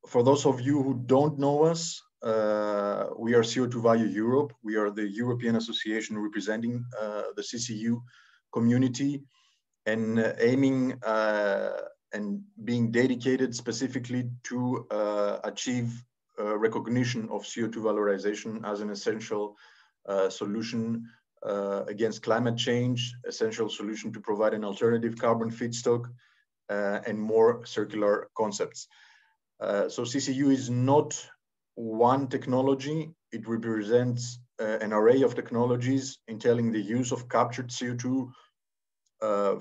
For those of you who don't know us, we are CO2 Value Europe. We are the European association representing the CCU community and aiming and being dedicated specifically to achieve recognition of CO2 valorization as an essential solution against climate change, essential solution to provide an alternative carbon feedstock, and more circular concepts. So CCU is not one technology. It represents an array of technologies entailing the use of captured CO2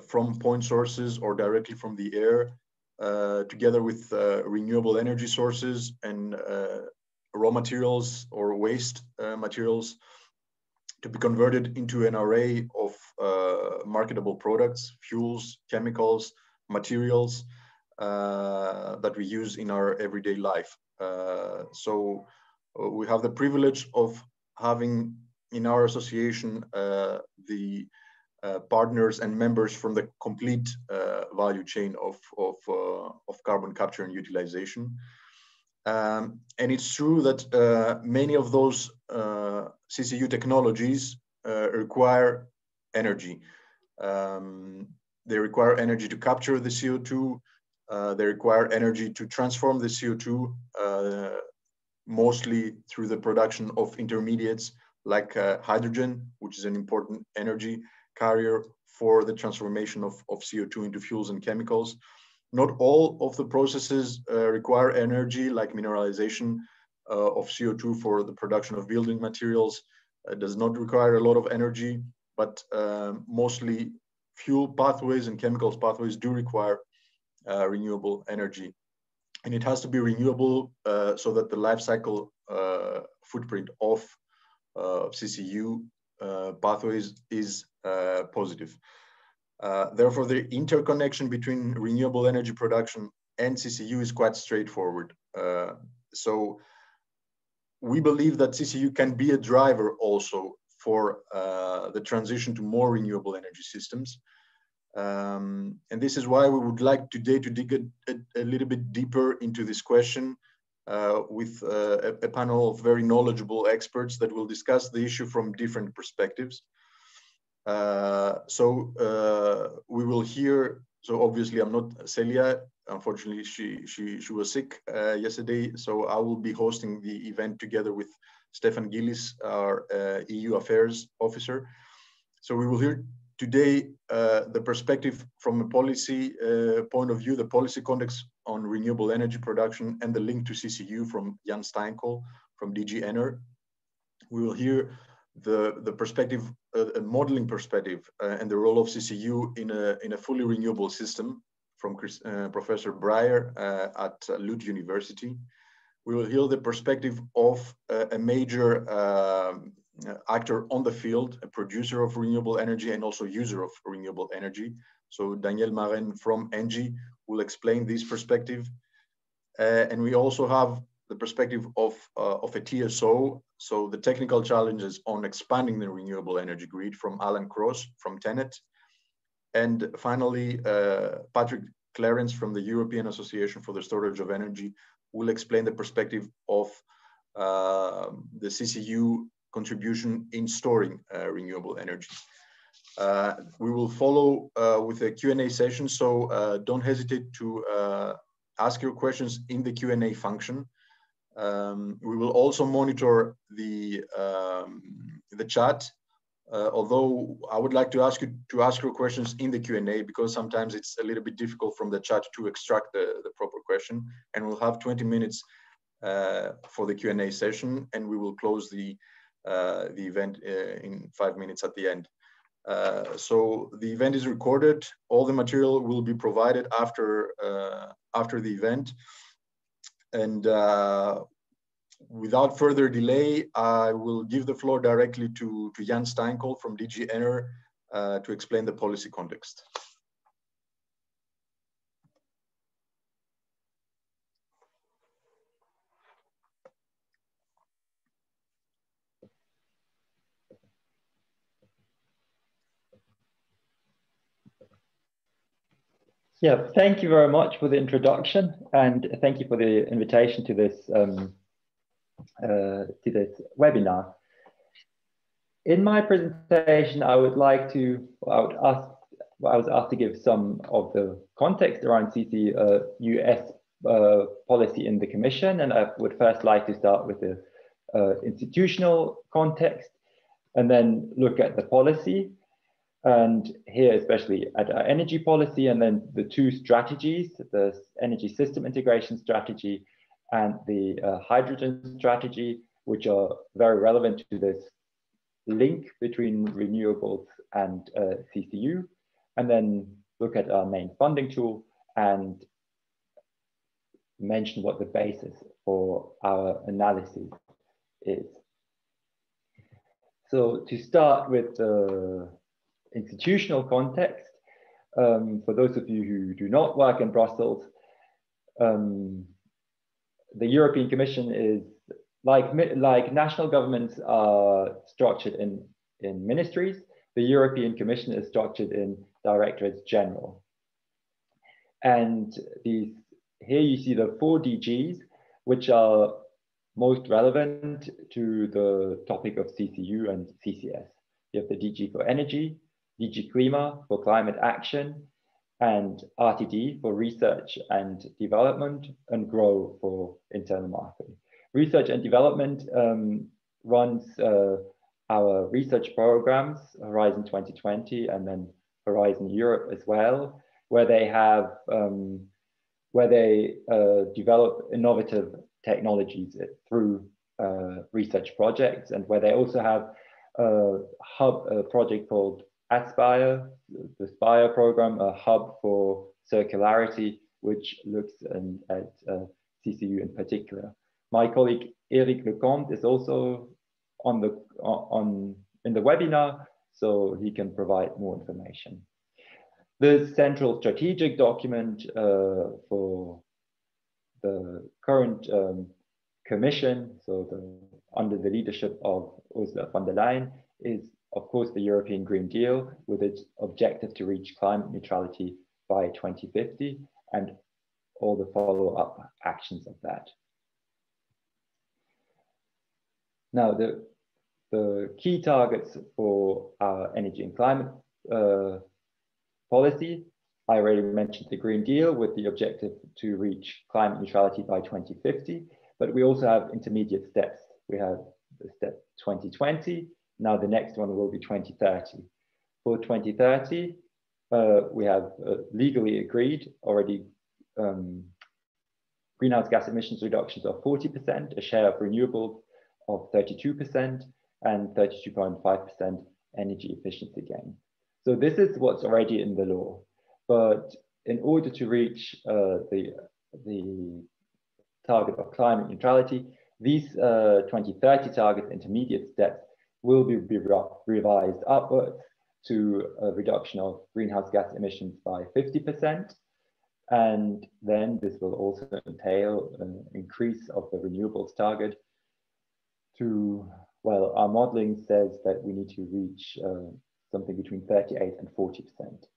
from point sources or directly from the air, together with renewable energy sources and raw materials or waste materials to be converted into an array of marketable products, fuels, chemicals, materials that we use in our everyday life. So we have the privilege of having in our association the partners and members from the complete value chain of carbon capture and utilization. And it's true that many of those CCU technologies require energy. They require energy to capture the CO2. They require energy to transform the CO2, mostly through the production of intermediates like hydrogen, which is an important energy carrier for the transformation of CO2 into fuels and chemicals. Not all of the processes require energy, like mineralization of CO2 for the production of building materials. Does not require a lot of energy, but mostly fuel pathways and chemicals pathways do require renewable energy. And it has to be renewable so that the life cycle footprint of CCU pathways is positive. Therefore, the interconnection between renewable energy production and CCU is quite straightforward. So we believe that CCU can be a driver also for the transition to more renewable energy systems. And this is why we would like today to dig a little bit deeper into this question with a panel of very knowledgeable experts that will discuss the issue from different perspectives. We will hear, so obviously I'm not Celia, unfortunately she was sick yesterday, so I will be hosting the event together with Stefan Gillis, our EU Affairs Officer. So we will hear today the perspective from a policy point of view, the policy context on renewable energy production and the link to CCU from Jan Steinkohl from DG Ener. We will hear the perspective, a modeling perspective, and the role of CCU in a fully renewable system from Professor Breyer at Lund University. We will hear the perspective of a major actor on the field, a producer of renewable energy and also user of renewable energy. So Daniel Maren from ENGIE will explain this perspective. And we also have the perspective of a TSO, so the technical challenges on expanding the renewable energy grid from Alan Cross from TenneT. And finally, Patrick Clarence from the European Association for the Storage of Energy will explain the perspective of the CCU contribution in storing renewable energy. We will follow with a Q&A session, so don't hesitate to ask your questions in the Q&A function. We will also monitor the chat, although I would like to ask you to ask your questions in the Q&A because sometimes it's a little bit difficult from the chat to extract the proper question. And we'll have 20 minutes for the Q&A session, and we will close the event in 5 minutes at the end. So the event is recorded. All the material will be provided after the event. And without further delay, I will give the floor directly to Jan Steinkohl from DG Ener to explain the policy context. Yeah, thank you very much for the introduction, and thank you for the invitation to this webinar. In my presentation, I was asked to give some of the context around CCU policy in the Commission, and I would first like to start with the institutional context, and then look at the policy, and here especially at our energy policy, and then the two strategies, the energy system integration strategy and the hydrogen strategy, which are very relevant to this link between renewables and CCU, and then look at our main funding tool and mention what the basis for our analysis is. So to start with the institutional context, for those of you who do not work in Brussels, the European Commission is like national governments are structured in ministries. The European Commission is structured in directorates general. And here you see the 4 DGs, which are most relevant to the topic of CCU and CCS. You have the DG for energy, DG Klima for climate action, and RTD for research and development, and GROW for internal marketing. Research and development runs our research programs, Horizon 2020, and then Horizon Europe as well, where they have develop innovative technologies through research projects, and where they also have a project called Aspire, the Spire program, a hub for circularity, which looks at CCU in particular. My colleague Eric Lecomte is also in the webinar, so he can provide more information. The central strategic document for the current Commission, so under the leadership of Ursula von der Leyen, is of course the European Green Deal, with its objective to reach climate neutrality by 2050 and all the follow-up actions of that. Now, the key targets for our energy and climate policy, I already mentioned the Green Deal with the objective to reach climate neutrality by 2050, but we also have intermediate steps. We have the step 2020, now the next one will be 2030. For 2030, we have legally agreed already greenhouse gas emissions reductions of 40%, a share of renewables of 32%, and 32.5% energy efficiency gain. So this is what's already in the law. But in order to reach the target of climate neutrality, these 2030 targets, intermediate steps, will be revised upwards to a reduction of greenhouse gas emissions by 50%. And then this will also entail an increase of the renewables target to, well, our modeling says that we need to reach something between 38 and 40%.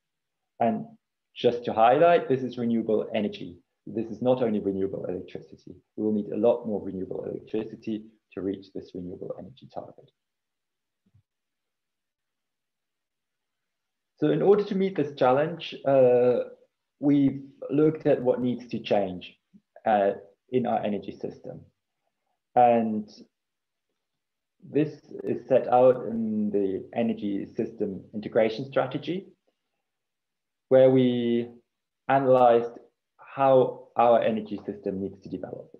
And just to highlight, this is renewable energy. This is not only renewable electricity. We will need a lot more renewable electricity to reach this renewable energy target. So in order to meet this challenge, we've looked at what needs to change in our energy system. And this is set out in the energy system integration strategy, where we analyzed how our energy system needs to develop.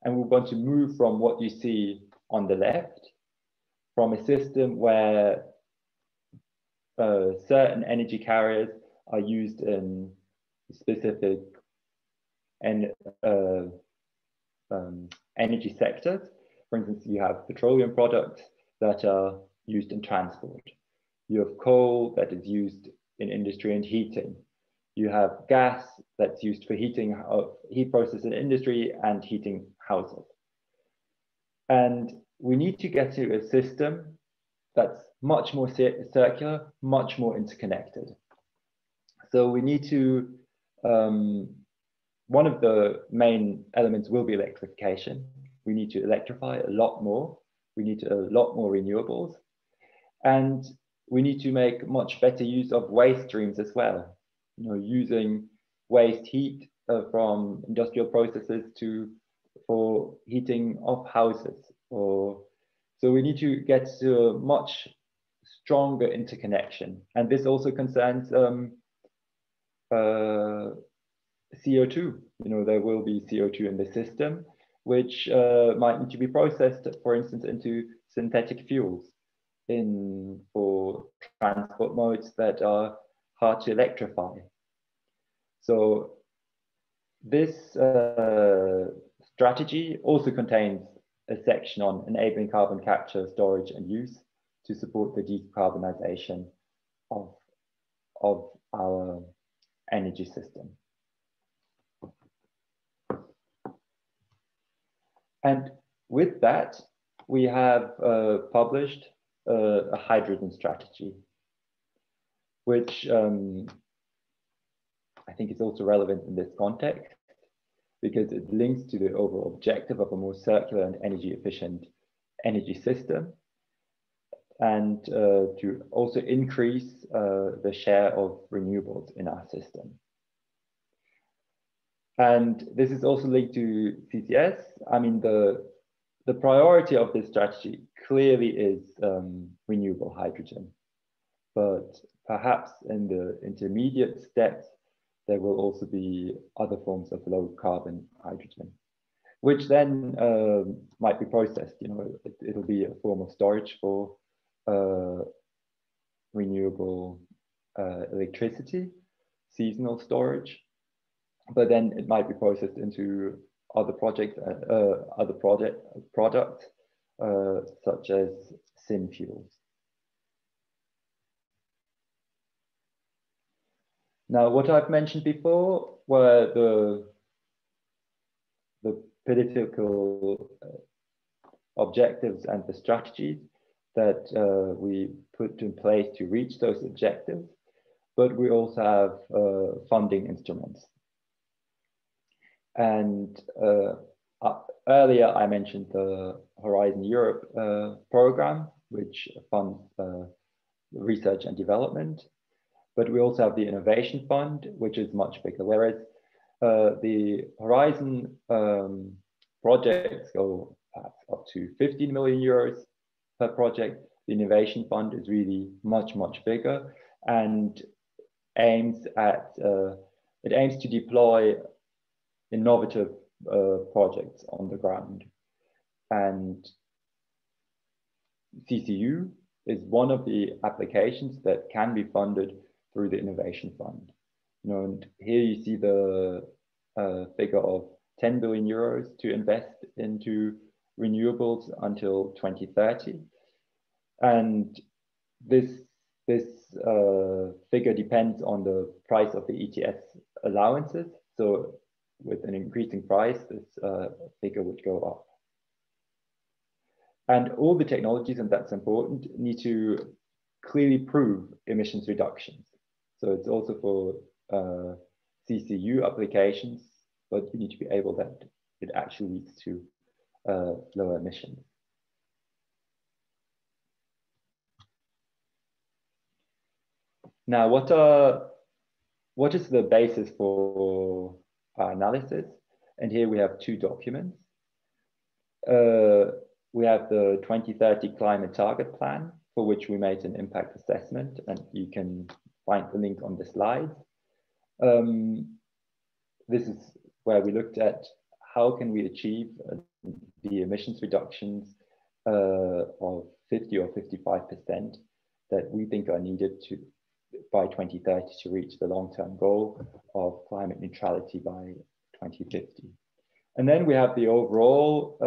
And we want to move from what you see on the left, from a system where certain energy carriers are used in specific energy sectors. For instance, you have petroleum products that are used in transport. You have coal that is used in industry and heating. You have gas that's used for heating, heat process in industry and heating households. And we need to get to a system that's much more circular, much more interconnected. So we need to one of the main elements will be electrification. We need to electrify a lot more. We need a lot more renewables. And we need to make much better use of waste streams as well. You know, using waste heat from industrial processes for heating of houses. So we need to get to a much stronger interconnection. And this also concerns CO2. You know, there will be CO2 in the system, which might need to be processed, for instance, into synthetic fuels for transport modes that are hard to electrify. So this strategy also contains a section on enabling carbon capture, storage, and use to support the decarbonization of our energy system. And with that, we have published a hydrogen strategy, which I think is also relevant in this context because it links to the overall objective of a more circular and energy efficient energy system, and to also increase the share of renewables in our system. And this is also linked to CCS. I mean, the priority of this strategy clearly is renewable hydrogen, but perhaps in the intermediate steps, there will also be other forms of low carbon hydrogen, which then might be processed. You know, it'll be a form of storage for renewable electricity, seasonal storage, but then it might be processed into other projects, products such as synfuels. Now, what I've mentioned before were the political objectives and the strategies that we put in place to reach those objectives, but we also have funding instruments. And earlier I mentioned the Horizon Europe program, which funds research and development, but we also have the Innovation Fund, which is much bigger, whereas the Horizon projects go up to 15 million euros per project. The Innovation Fund is really much, much bigger and aims to deploy innovative projects on the ground. And CCU is one of the applications that can be funded through the Innovation Fund. You know, and here you see the figure of 10 billion euros to invest into renewables until 2030. And this figure depends on the price of the ETS allowances. So with an increasing price, this figure would go up. And all the technologies, and that's important, need to clearly prove emissions reductions. So it's also for CCU applications, but you need to be able that it actually leads to lower emissions. Now, what is the basis for our analysis? And here we have two documents. We have the 2030 Climate Target Plan, for which we made an impact assessment, and you can find the link on the slide. This is where we looked at how can we achieve the emissions reductions of 50 or 55% that we think are needed by 2030 to reach the long-term goal of climate neutrality by 2050. And then we have the overall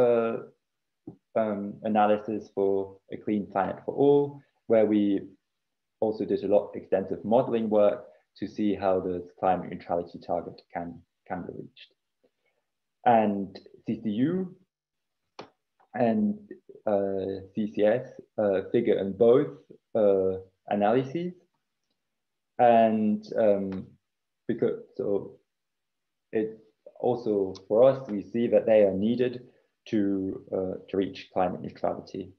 analysis for a clean planet for all, where we also did a lot of extensive modeling work to see how this climate neutrality target can be reached. And CCU and CCS figure in both analyses. And because so it also, for us, we see that they are needed to reach climate neutrality.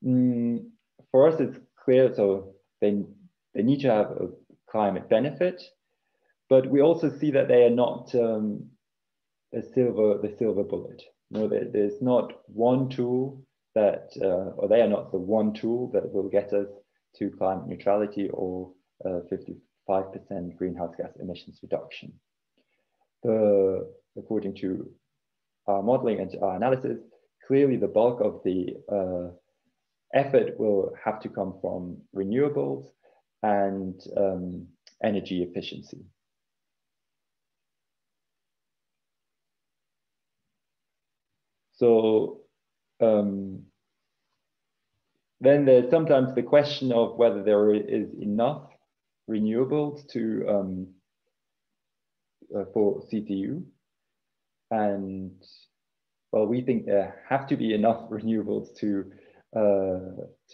For us, it's clear, so they need to have a climate benefit, but we also see that they are not the silver bullet. No, there's not one tool that, or they are not the one tool that will get us to climate neutrality or 55% greenhouse gas emissions reduction. According to our modeling and our analysis, clearly the bulk of the effort will have to come from renewables and energy efficiency. So then there's sometimes the question of whether there is enough renewables to for CCU, and well, we think there have to be enough renewables to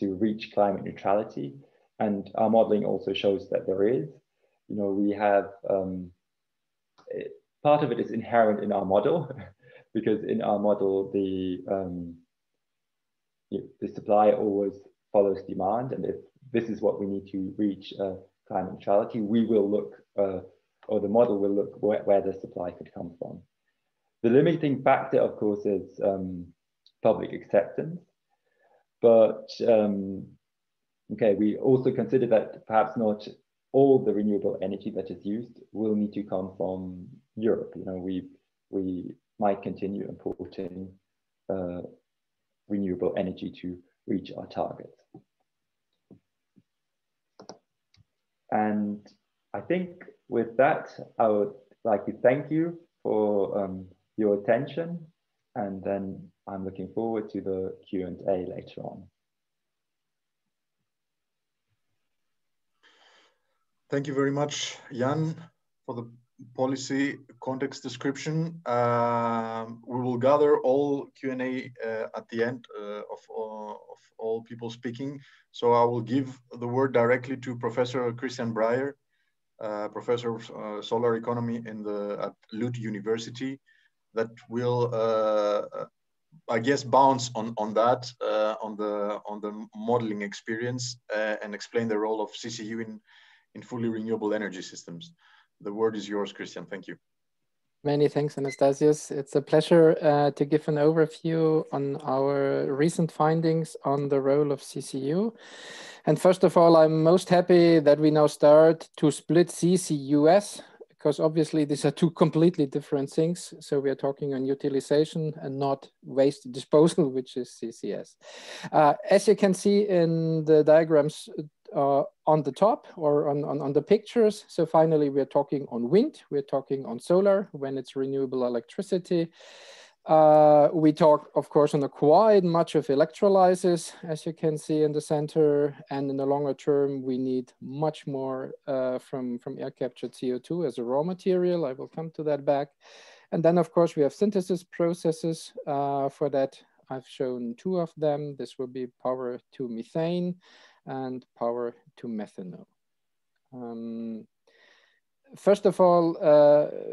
reach climate neutrality, and our modeling also shows that there is. You know, we have part of it is inherent in our model. Because in our model, the supply always follows demand, and if this is what we need to reach climate neutrality, we will look, or the model will look where the supply could come from. The limiting factor, of course, is public acceptance. But okay, we also consider that perhaps not all the renewable energy that is used will need to come from Europe. You know, we might continue importing renewable energy to reach our targets. And I think with that, I would like to thank you for your attention, and then I'm looking forward to the Q&A later on. Thank you very much, Jan, for the policy context description. We will gather all Q&A at the end of all people speaking. So I will give the word directly to Professor Christian Breyer, Professor of Solar Economy at Lund University, that will, I guess, bounce on that, on the modeling experience and explain the role of CCU in fully renewable energy systems. The word is yours, Christian. Thank you. Many thanks, Anastasius. It's a pleasure to give an overview on our recent findings on the role of CCU. And first of all, I'm most happy that we now start to split CCUS, because obviously these are two completely different things. So we are talking on utilization and not waste disposal, which is CCS. As you can see in the diagrams on the top or on the pictures. So finally, we're talking on wind, we're talking on solar when it's renewable electricity. We talk, of course, on a quite much of electrolysis, as you can see in the center. And in the longer term, we need much more from air captured CO2 as a raw material. I will come to that back. And then, of course, we have synthesis processes. For that, I've shown two of them. This will be power to methane and power to methanol. First of all,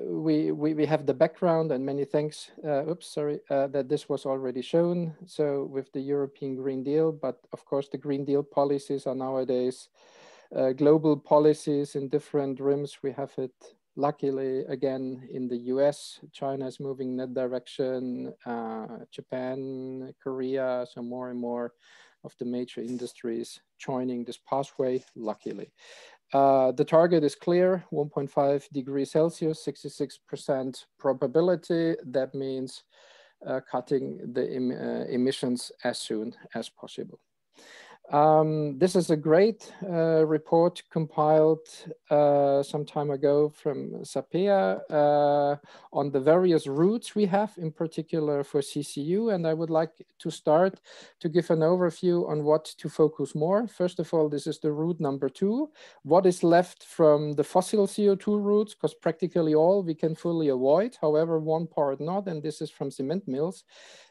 we have the background, and many thanks, that this was already shown. So with the European Green Deal, but of course the Green Deal policies are nowadays global policies in different rims. We have it luckily again in the US, China is moving in that direction, Japan, Korea, so more and more of the major industries joining this pathway, luckily. The target is clear, 1.5 degrees Celsius, 66% probability. That means cutting the emissions as soon as possible. This is a great report compiled some time ago from SAPEA on the various routes we have, in particular for CCU. And I would like to start to give an overview on what to focus more. First of all, this is the route number 2. What is left from the fossil CO2 routes? Because practically all we can fully avoid, however, one part not, and this is from cement mills.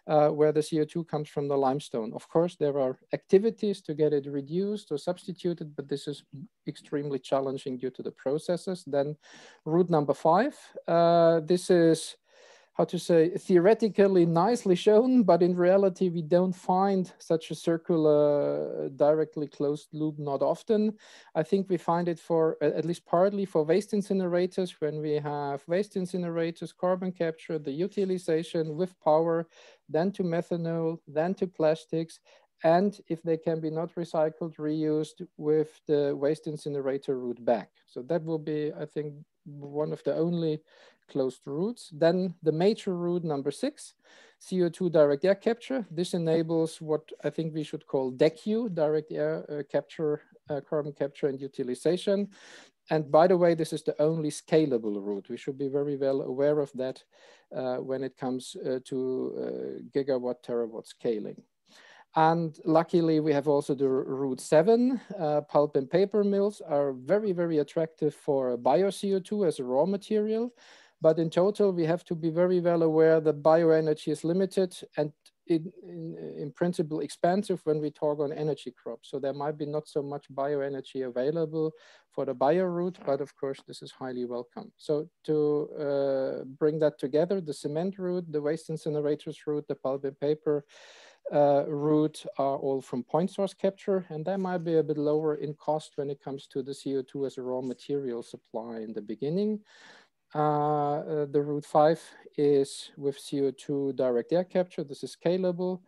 Where the CO2 comes from the limestone. Of course, there are activities to get it reduced or substituted, but this is extremely challenging due to the processes. Then route number 5, this is, how to say, theoretically nicely shown, but in reality, we don't find such a circular, directly closed loop not often. I think we find it for, at least partly for waste incinerators, when we have waste incinerators, carbon capture, the utilization with power, then to methanol, then to plastics, and if they can be not recycled, reused with the waste incinerator route back. So that will be, I think, one of the only closed routes. Then the major route number 6, CO2 direct air capture. This enables what I think we should call DECU, direct air capture, carbon capture and utilization. And by the way, this is the only scalable route. We should be very well aware of that when it comes to gigawatt, terawatt scaling. And luckily, we have also the route 7. Pulp and paper mills are very, very attractive for bio-CO2 as a raw material. But in total, we have to be very well aware that bioenergy is limited and in principle expensive when we talk on energy crops. So there might be not so much bioenergy available for the bio route, but of course, this is highly welcome. So to bring that together, the cement route, the waste incinerators route, the pulp and paper route are all from point source capture, and that might be a bit lower in cost when it comes to the CO2 as a raw material supply in the beginning. The route 5 is with CO2 direct air capture. This is scalable.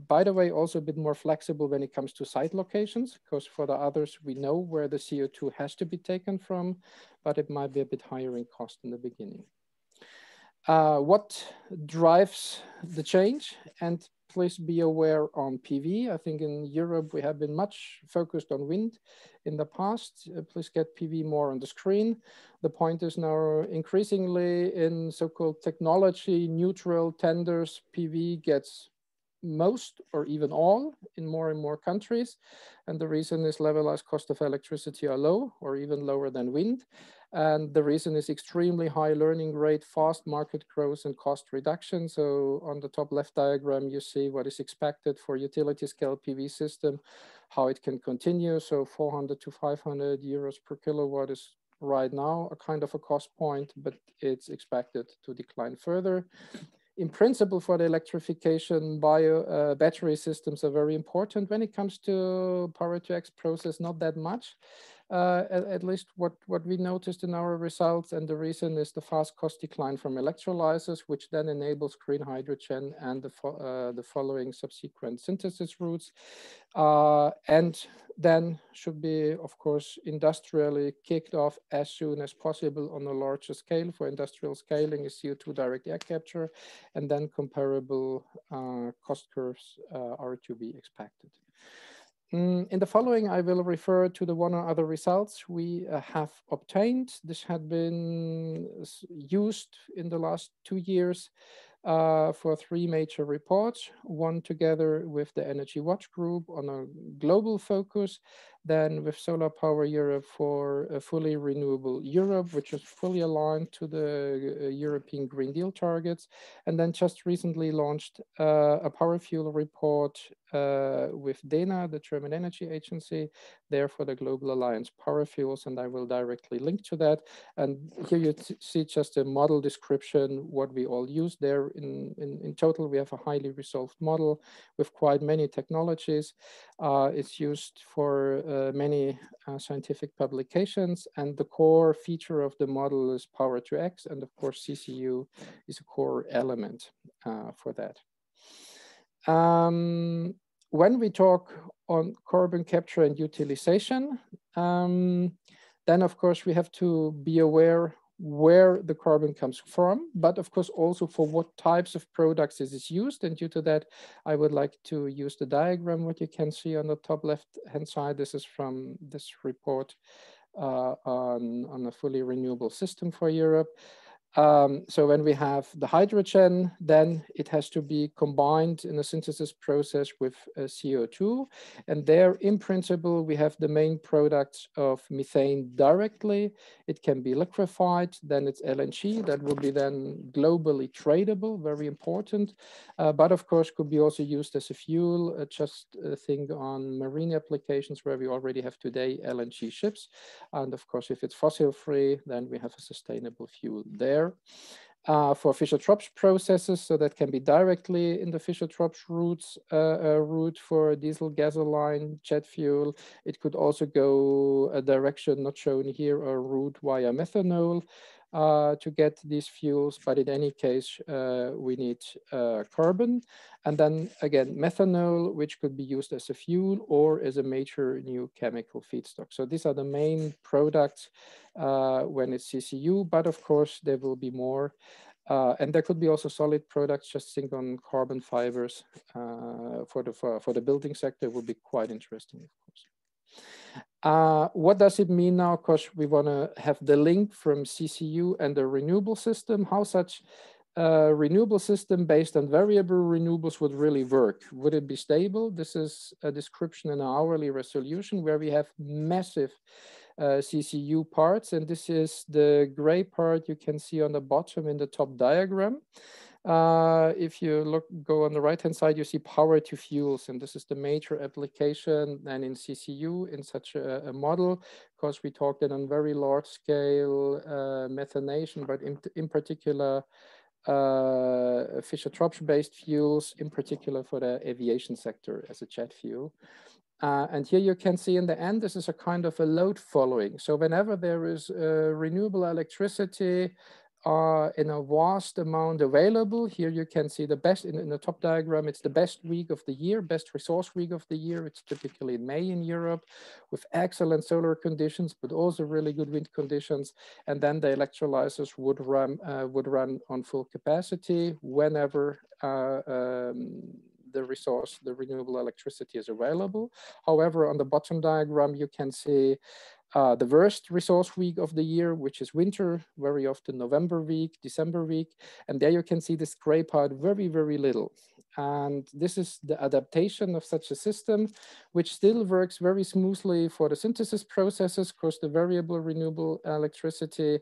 By the way, also a bit more flexible when it comes to site locations, because for the others, we know where the CO2 has to be taken from, but it might be a bit higher in cost in the beginning. What drives the change? And please be aware on PV. I think in Europe, we have been much focused on wind in the past. Please get PV more on the screen. The point is now increasingly in so-called technology neutral tenders, PV gets most or even all in more and more countries. And the reason is levelized cost of electricity are low or even lower than wind. And the reason is extremely high learning rate, fast market growth and cost reduction. So on the top left diagram, you see what is expected for utility scale PV system, how it can continue. So 400 to 500 euros per kilowatt is right now a kind of a cost point, but it's expected to decline further. In principle, for the electrification, battery systems are very important. When it comes to power to X process, not that much. At least what we noticed in our results, and the reason is the fast cost decline from electrolyzers, which then enables green hydrogen and the following subsequent synthesis routes. And then should be, of course, industrially kicked off as soon as possible on a larger scale. For industrial scaling is CO2 direct air capture, and then comparable cost curves are to be expected. In the following, I will refer to the one or other results we have obtained. This had been used in the last 2 years for 3 major reports, one together with the Energy Watch Group on a global focus, then with Solar Power Europe for a fully renewable Europe, which is fully aligned to the European Green Deal targets, and then just recently launched a power fuel report with DENA, the German Energy Agency, there for the Global Alliance Power Fuels, and I will directly link to that. And here you see just a model description, what we all use there. In total, we have a highly resolved model with quite many technologies. It's used for many scientific publications, and the core feature of the model is power to X, and of course CCU is a core element for that. When we talk on carbon capture and utilization, then of course we have to be aware where the carbon comes from, but of course also for what types of products it is used. And due to that, I would like to use the diagram, what you can see on the top left-hand side. This is from this report on a fully renewable system for Europe. So when we have the hydrogen, then it has to be combined in a synthesis process with CO2. And there, in principle, we have the main products of methane directly. It can be liquefied, then it's LNG that will be then globally tradable, very important. But of course, could be also used as a fuel. Just think on marine applications where we already have today LNG ships. And of course, if it's fossil free, then we have a sustainable fuel there. For Fischer-Tropsch processes, so that can be directly in the Fischer-Tropsch route for diesel, gasoline, jet fuel. It could also go a direction not shown here, a route via methanol to get these fuels. But in any case, we need carbon. And then again, methanol, which could be used as a fuel or as a major new chemical feedstock. So these are the main products when it's CCU, but of course there will be more. And there could be also solid products, just think on carbon fibers for the building sector would be quite interesting, of course. What does it mean now? Of course, we want to have the link from CCU and the renewable system, how such renewable system based on variable renewables would really work. Would it be stable? This is a description in an hourly resolution where we have massive CCU parts, and this is the gray part you can see on the bottom in the top diagram. If you go on the right-hand side, you see power to fuels, and this is the major application. And in CCU, in such a model, because we talked then on very large scale methanation, but in particular Fischer-Tropsch based fuels, in particular for the aviation sector as a jet fuel. And here you can see in the end, this is a kind of a load following. So whenever there is renewable electricity in a vast amount available, here you can see the best, in the top diagram, it's the best week of the year, best resource week of the year. It's typically in May in Europe with excellent solar conditions, but also really good wind conditions. And then the electrolyzers would run on full capacity whenever the renewable electricity is available. However, on the bottom diagram, you can see the worst resource week of the year, which is winter, very often November week, December week. And there you can see this gray part very, very little. And this is the adaptation of such a system, which still works very smoothly for the synthesis processes, because the variable renewable electricity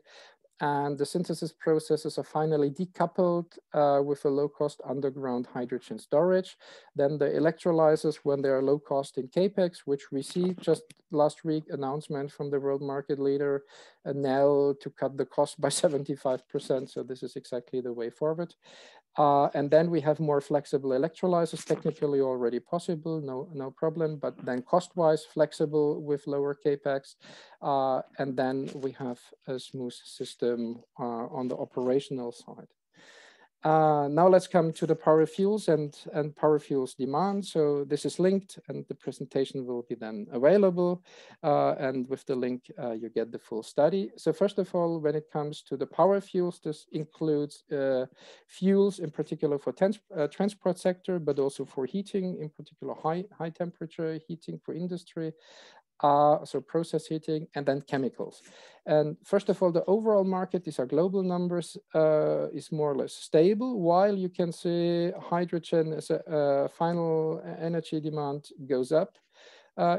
and the synthesis processes are finally decoupled with a low-cost underground hydrogen storage. Then the electrolyzers, when they are low-cost in CAPEX, which we see just last week, announcement from the world market leader, now to cut the cost by 75%. So this is exactly the way forward. And then we have more flexible electrolyzers, technically already possible, no problem, but then cost-wise flexible with lower CAPEX. And then we have a smooth system on the operational side. Now let's come to the power fuels and power fuels demand. So this is linked and the presentation will be then available. And with the link, you get the full study. So first of all, when it comes to the power fuels, this includes fuels in particular for transport sector, but also for heating, in particular high temperature heating for industry. So process heating, and then chemicals. And first of all, the overall market, these are global numbers, is more or less stable, while you can see hydrogen as a final energy demand goes up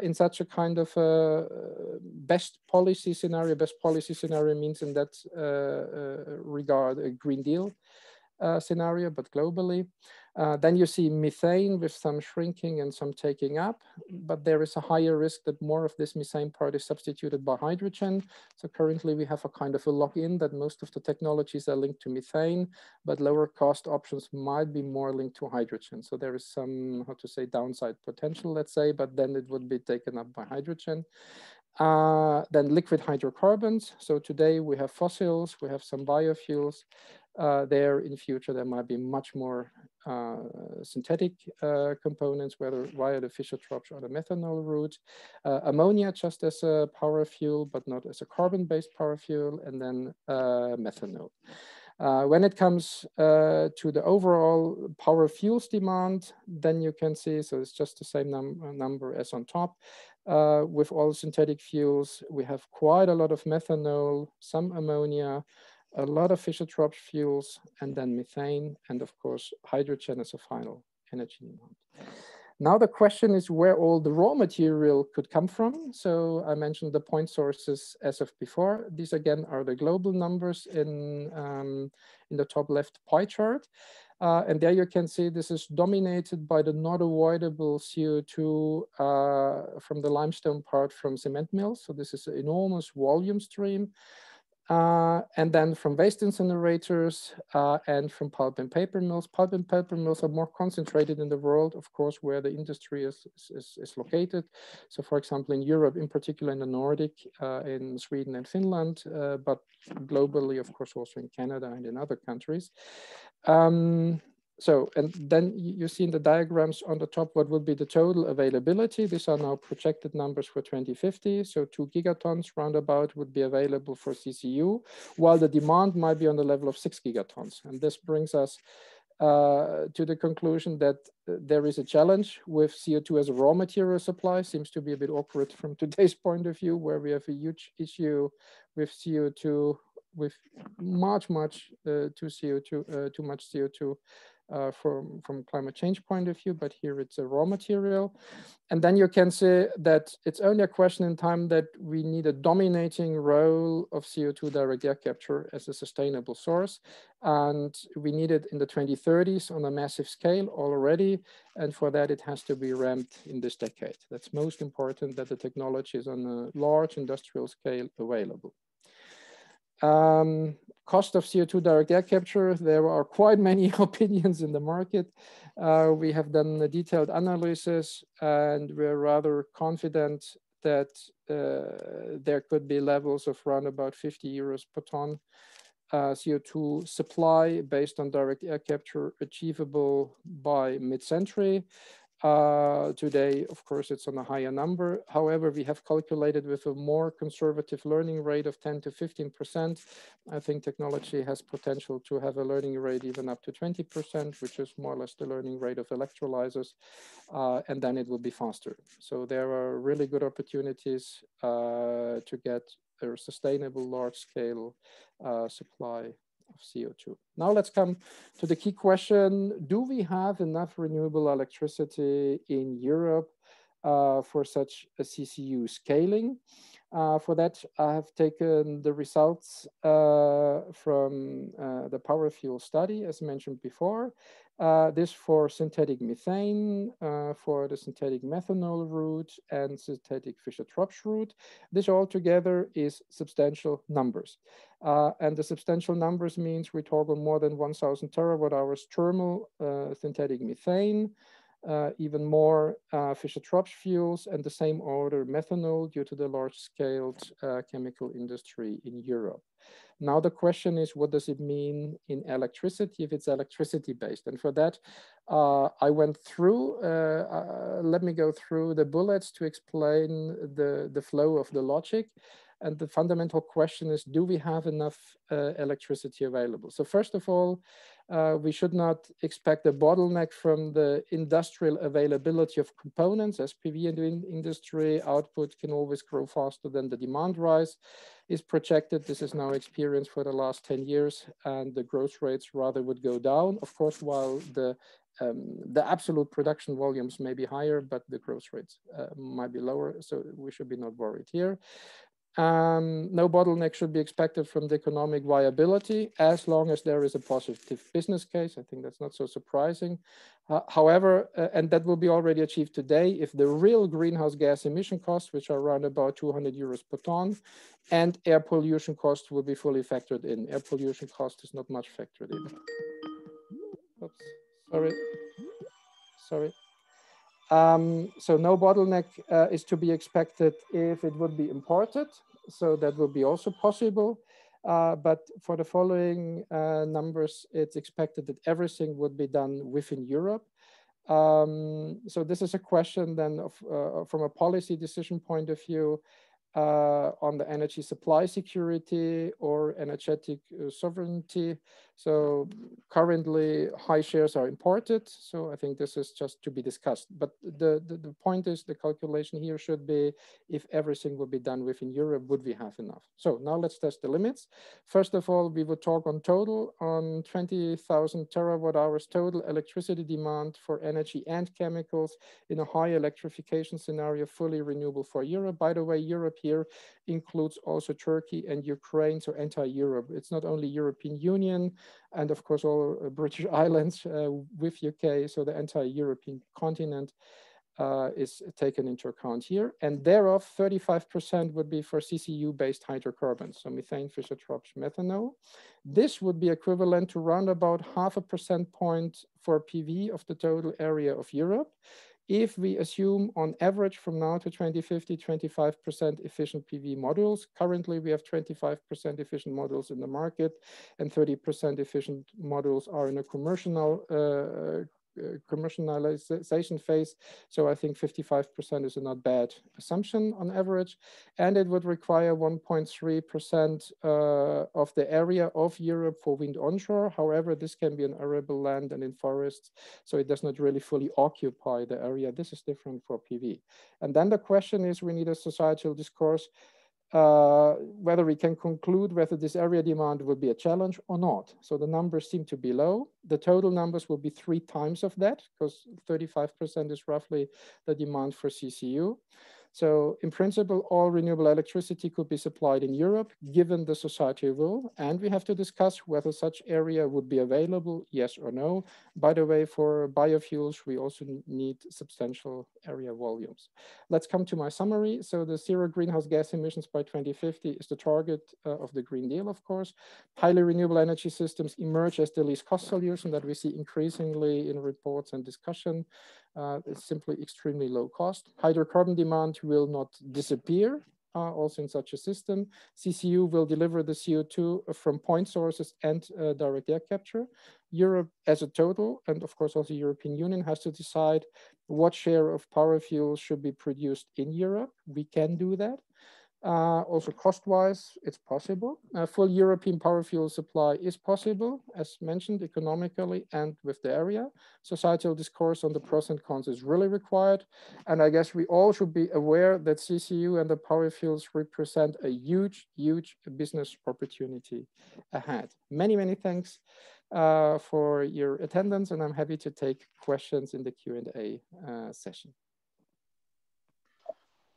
in such a kind of best policy scenario. Best policy scenario means in that regard a Green Deal scenario, but globally. Then you see methane with some shrinking and some taking up, but there is a higher risk that more of this methane part is substituted by hydrogen. So currently we have a kind of a lock-in that most of the technologies are linked to methane, but lower cost options might be more linked to hydrogen. So there is some, how to say, downside potential, let's say, but then it would be taken up by hydrogen. Then liquid hydrocarbons. So today we have fossils, we have some biofuels. There in future, there might be much more synthetic components, whether via the Fischer-Tropsch or the methanol route. Ammonia just as a power fuel, but not as a carbon-based power fuel, and then methanol. When it comes to the overall power fuels demand, then you can see, so it's just the same number as on top. With all synthetic fuels, we have quite a lot of methanol, some ammonia, a lot of Fischer-Tropsch fuels, and then methane, and of course, hydrogen as a final energy demand. Now the question is where all the raw material could come from. So I mentioned the point sources as of before. These again are the global numbers in the top left pie chart. And there you can see this is dominated by the not avoidable CO2 from the limestone part from cement mills. So this is an enormous volume stream. And then from waste incinerators and from pulp and paper mills. Pulp and paper mills are more concentrated in the world, of course, where the industry is located. So for example, in Europe, in particular in the Nordic, in Sweden and Finland, but globally, of course, also in Canada and in other countries. So, and then you see in the diagrams on the top, what would be the total availability. These are now projected numbers for 2050. So 2 gigatons roundabout would be available for CCU, while the demand might be on the level of 6 gigatons. And this brings us to the conclusion that there is a challenge with CO2 as a raw material supply. Seems to be a bit awkward from today's point of view, where we have a huge issue with CO2, with much too much CO2 from climate change point of view, but here it's a raw material. And then you can say that it's only a question in time that we need a dominating role of CO2 direct air capture as a sustainable source. And we need it in the 2030s on a massive scale already. And for that, it has to be ramped in this decade. That's most important, that the technology is on a large industrial scale available. Cost of CO2 direct air capture, there are quite many opinions in the market. We have done a detailed analysis, and we're rather confident that there could be levels of around about 50 euros per ton CO2 supply based on direct air capture achievable by mid-century. Today, of course, it's on a higher number. However, we have calculated with a more conservative learning rate of 10 to 15%. I think technology has potential to have a learning rate even up to 20%, which is more or less the learning rate of electrolyzers, and then it will be faster. So there are really good opportunities to get a sustainable large-scale supply of CO2. Now let's come to the key question. Do we have enough renewable electricity in Europe for such a CCU scaling? For that, I have taken the results from the power fuel study, as mentioned before. This for synthetic methane, for the synthetic methanol route, and synthetic Fischer-Tropsch route. This altogether is substantial numbers. And the substantial numbers means we talk on more than 1,000 terawatt hours thermal synthetic methane, even more Fischer-Tropsch fuels, and the same order methanol due to the large-scale chemical industry in Europe. Now the question is, what does it mean in electricity if it's electricity-based? And for that, I went through, let me go through the bullets to explain the flow of the logic. And the fundamental question is, do we have enough electricity available? So first of all, we should not expect a bottleneck from the industrial availability of components. As PV industry output can always grow faster than the demand rise is projected. This is now experienced for the last 10 years, and the growth rates rather would go down. Of course, while the absolute production volumes may be higher, but the growth rates might be lower. So we should be not worried here. No bottleneck should be expected from the economic viability as long as there is a positive business case. I think that's not so surprising. However, and that will be already achieved today if the real greenhouse gas emission costs, which are around about 200 euros per ton, and air pollution costs will be fully factored in. Air pollution cost is not much factored in. Oops, sorry. So no bottleneck is to be expected if it would be imported. So that will be also possible. But for the following numbers, it's expected that everything would be done within Europe. So this is a question then of, from a policy decision point of view on the energy supply security or energetic sovereignty. So currently high shares are imported. So I think this is just to be discussed. But the point is the calculation here should be if everything will be done within Europe, would we have enough? So now let's test the limits. First of all, we would talk on total on 20,000 terawatt hours total electricity demand for energy and chemicals in a high electrification scenario, fully renewable for Europe. By the way, Europe here includes also Turkey and Ukraine, so entire-Europe. It's not only European Union, and of course all British Islands with UK, so the entire European continent is taken into account here. And thereof, 35% would be for CCU-based hydrocarbons, so methane, Fischer-Tropsch, methanol. This would be equivalent to round about 0.5 percentage point for PV of the total area of Europe. If we assume on average from now to 2050, 25% efficient PV modules, currently we have 25% efficient modules in the market and 30% efficient modules are in a commercialization phase. So I think 55% is a not bad assumption on average. And it would require 1.3% of the area of Europe for wind onshore. However, this can be in arable land and in forests. So it does not really fully occupy the area. This is different for PV. And then the question is, we need a societal discourse whether we can conclude whether this area demand will be a challenge or not. So the numbers seem to be low. The total numbers will be 3 times of that, because 35% is roughly the demand for CCU. So in principle, all renewable electricity could be supplied in Europe, given the societal will. And we have to discuss whether such area would be available, yes or no. By the way, for biofuels, we also need substantial area volumes. Let's come to my summary. So the zero greenhouse gas emissions by 2050 is the target of the Green Deal, of course. Highly renewable energy systems emerge as the least cost solution that we see increasingly in reports and discussion. It's simply extremely low cost. Hydrocarbon demand will not disappear also in such a system. CCU will deliver the CO2 from point sources and direct air capture. Europe as a total, and of course also European Union, has to decide what share of power fuels should be produced in Europe. We can do that. Also cost-wise, it's possible. Full European power fuel supply is possible, as mentioned, economically and with the area. Societal discourse on the pros and cons is really required. And I guess we all should be aware that CCU and the power fuels represent a huge, huge business opportunity ahead. Many, many thanks for your attendance, and I'm happy to take questions in the Q&A session.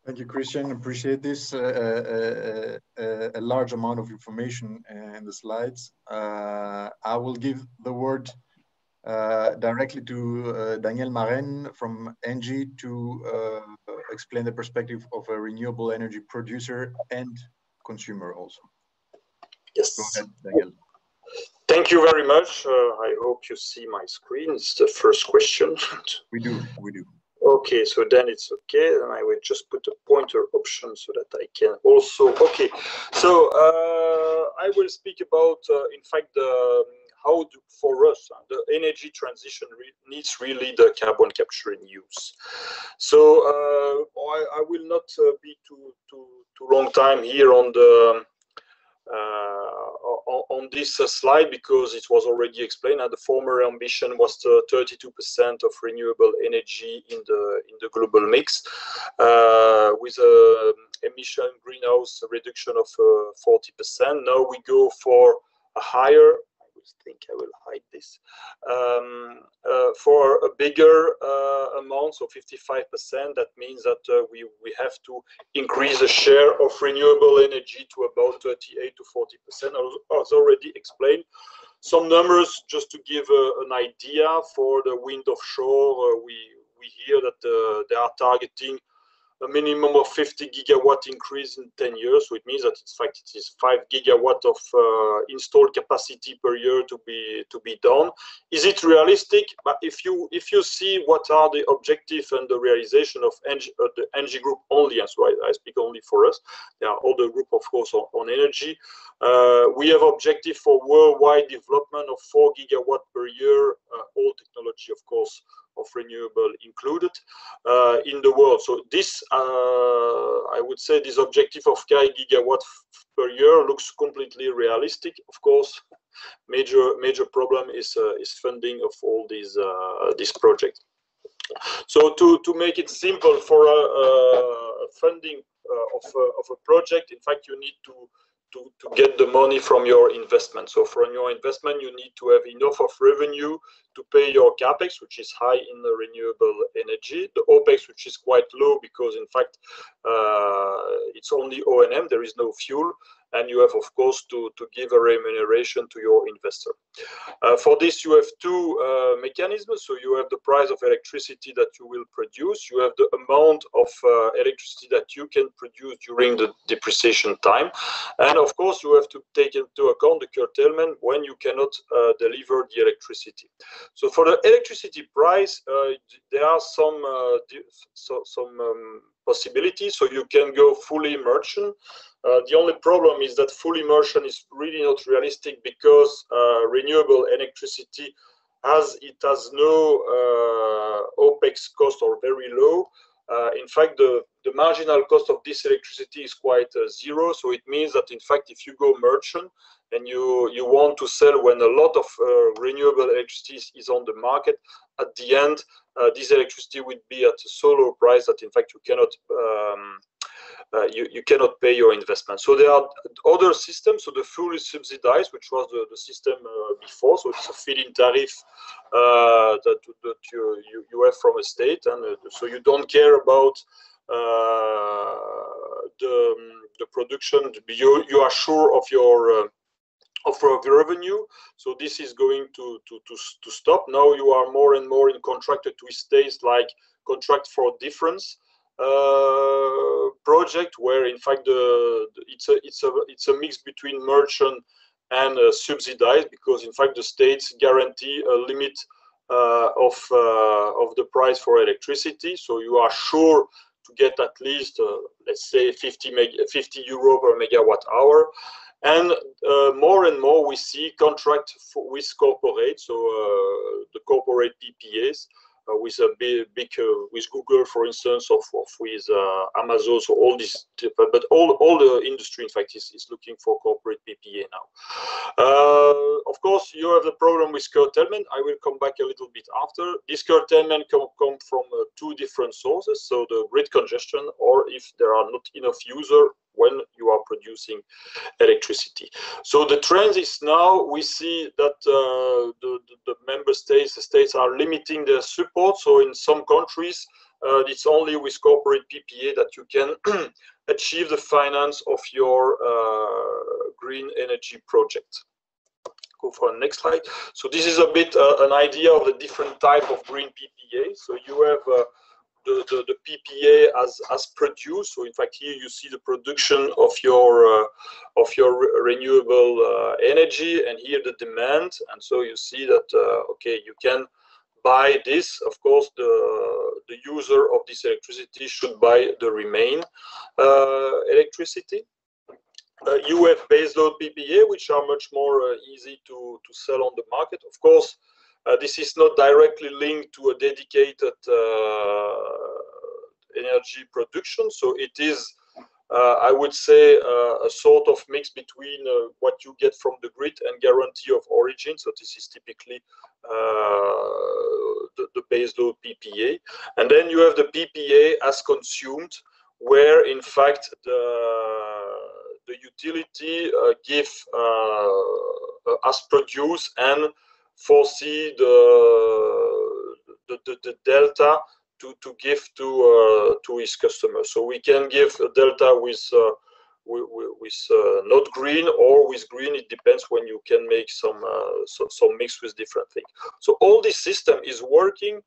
Thank you, Christian. Appreciate this. A large amount of information in the slides. I will give the word directly to Daniel Maren from ENGIE to explain the perspective of a renewable energy producer and consumer also. Yes. Go ahead, Daniel. Thank you very much. I hope you see my screen. It's the first question. We do, we do. Okay, so then it's okay. Then I will just put a pointer option so that I can also, okay. So I will speak about, in fact, for us, the energy transition needs really the carbon capture and use. So I will not be too long time here on the on this slide, because it was already explained. The former ambition was 32% of renewable energy in the global mix, with a emission greenhouse reduction of 40%. Now we go for a higher. I think I will hide this, for a bigger amount, so 55%. That means that we have to increase the share of renewable energy to about 38 to 40%. As already explained, some numbers just to give an idea. For the wind offshore, we hear that they are targeting a minimum of 50 gigawatt increase in 10 years. So it means that in fact it is 5 gigawatt of installed capacity per year to be done. Is it realistic? But if you see what are the objectives and the realization of the ENGIE group only, and so I speak only for us. There are other group, of course, on energy. We have objective for worldwide development of 4 gigawatt per year, all technology, of course, of renewable included in the world. So this, I would say, this objective of 5 gigawatt per year looks completely realistic. Of course, major problem is funding of all these this project. So to make it simple for funding of a project, in fact, you need to get the money from your investment. So from your investment, you need to have enough of revenue to pay your capex, which is high in the renewable energy, the opex, which is quite low because in fact it's only O&M, there is no fuel, and you have of course to give a remuneration to your investor. For this you have two mechanisms. So you have the price of electricity that you will produce, you have the amount of electricity that you can produce during the depreciation time, and of course you have to take into account the curtailment when you cannot deliver the electricity. So for the electricity price, there are some possibilities. So you can go fully merchant. The only problem is that full immersion is really not realistic because renewable electricity, as it has no OPEX cost or very low. In fact, the marginal cost of this electricity is quite zero. So it means that in fact, if you go merchant and you want to sell when a lot of renewable electricity is on the market, at the end, this electricity would be at a so low price that in fact you cannot you cannot pay your investment. So there are other systems. So the fully subsidized, which was the system before. So it's a feed-in tariff that you have from a state, and so you don't care about the production. You are sure of your revenue. So this is going to stop. Now you are more and more in contracted with states, like contract for difference project, where in fact it's a mix between merchant and subsidized, because in fact the states guarantee a limit of the price for electricity. So you are sure to get at least let's say 50 euro per megawatt hour. And more and more we see contract with corporate, so the corporate PPAs with a big with Google, for instance, or with Amazon. So all this, but all the industry, in fact, is looking for corporate PPA now. Of course, you have the problem with curtailment. I will come back a little bit after. This curtailment come from two different sources. So the grid congestion, or if there are not enough users when you are producing electricity. So the trend is now we see that the member states, the states are limiting their support. So in some countries, it's only with corporate PPA that you can achieve the finance of your green energy project. Go for the next slide. So this is a bit an idea of the different type of green PPA. So you have the PPA as produced. So in fact, here you see the production of your renewable energy, and here the demand. And so you see that okay, you can buy this. Of course, the user of this electricity should buy the remain electricity. You have baseload PPA, which are much more easy to sell on the market. Of course, this is not directly linked to a dedicated energy production. So it is, I would say, a sort of mix between what you get from the grid and guarantee of origin. So this is typically the baseload PPA. And then you have the PPA as consumed, where in fact the utility give as produced and foresee the delta to give to his customer. So we can give a delta with not green or with green. It depends when you can make some mix with different things. So all this system is working